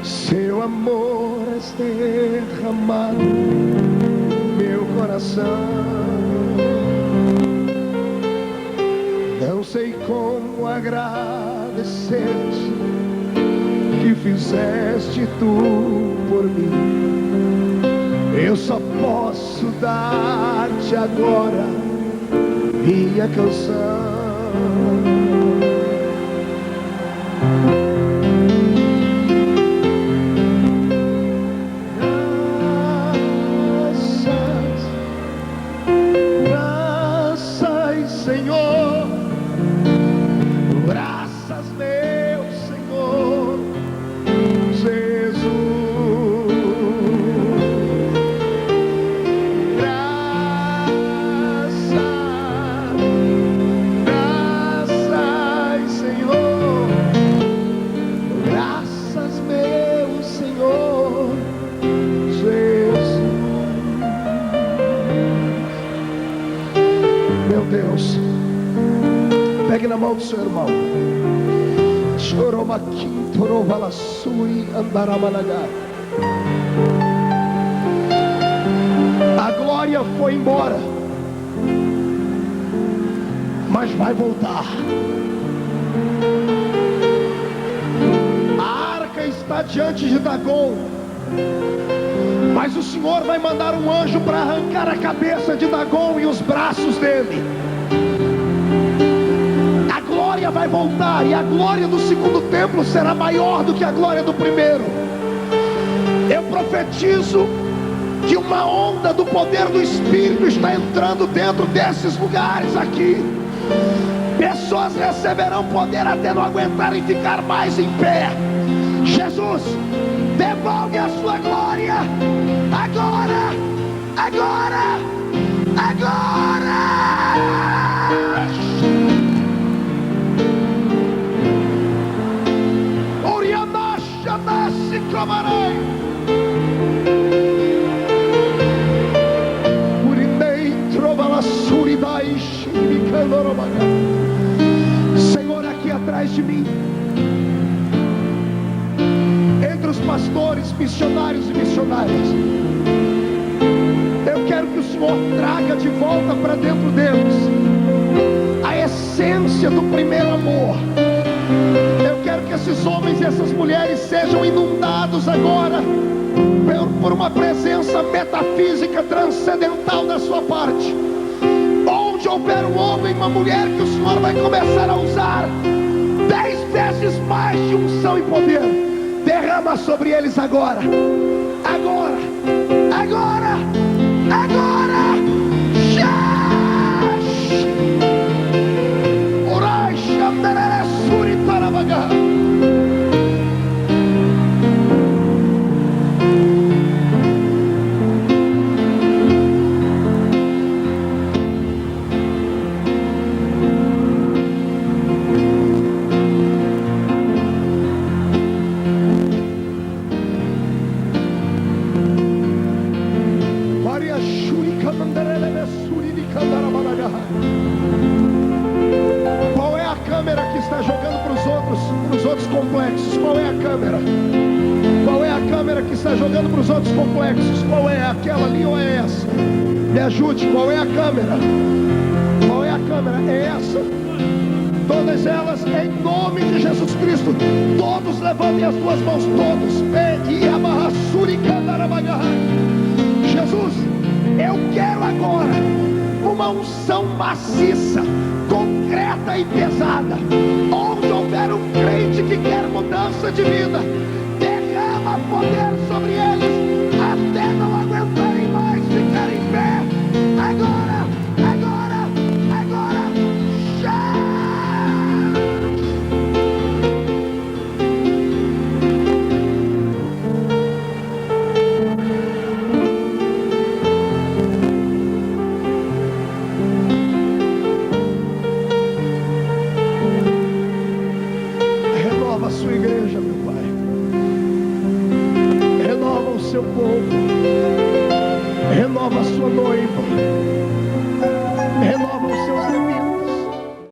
Seu amor é derramado no meu coração. Não sei como agradecer-te que fizeste tu por mim. Eu só posso dar-te agora minha canção. Graças, Senhor, graças, meu Senhor Jesus. Graças, Senhor, graças, meu Senhor Jesus. Meu Deus, pegue na mão do seu irmão. A glória foi embora, mas vai voltar. A arca está diante de Dagon, mas o Senhor vai mandar um anjo para arrancar a cabeça de Dagon e os braços dele. A glória vai voltar, e a glória do segundo templo será maior do que a glória do primeiro. Eu profetizo que uma onda do poder do Espírito está entrando dentro desses lugares aqui. Pessoas receberão poder até não aguentarem ficar mais em pé. Jesus, devolve a sua glória agora, agora, agora. Orianacha nasce camarei. Senhor, aqui atrás de mim, entre os pastores, missionários e missionárias, eu quero que o Senhor traga de volta para dentro deles a essência do primeiro amor. Eu quero que esses homens e essas mulheres sejam inundados agora por uma presença metafísica transcendental da sua parte. Onde houver um homem e uma mulher, que o Senhor vai começar a usar 10 vezes mais de unção e poder. Derrama sobre eles agora, agora, agora, agora. Orai, Xanderere, Suri, Tarabagá. Qual é a câmera que está jogando para os outros complexos? Qual é a câmera? Qual é a câmera que está jogando para os outros complexos? Qual é? Aquela ali ou é essa? Me ajude, qual é a câmera? Qual é a câmera? É essa? Todas elas, em nome de Jesus Cristo. Todos levantem as suas mãos, todos. Jesus, eu quero agora uma unção maciça, concreta e pesada. Onde houver um crente que quer mudança de vida, derrama poder sobre eles até não aguentarem mais ficar em pé. Agora, agora, agora, já! Renova a sua igreja, meu Pai. Renova o seu povo. Renova a sua noiva.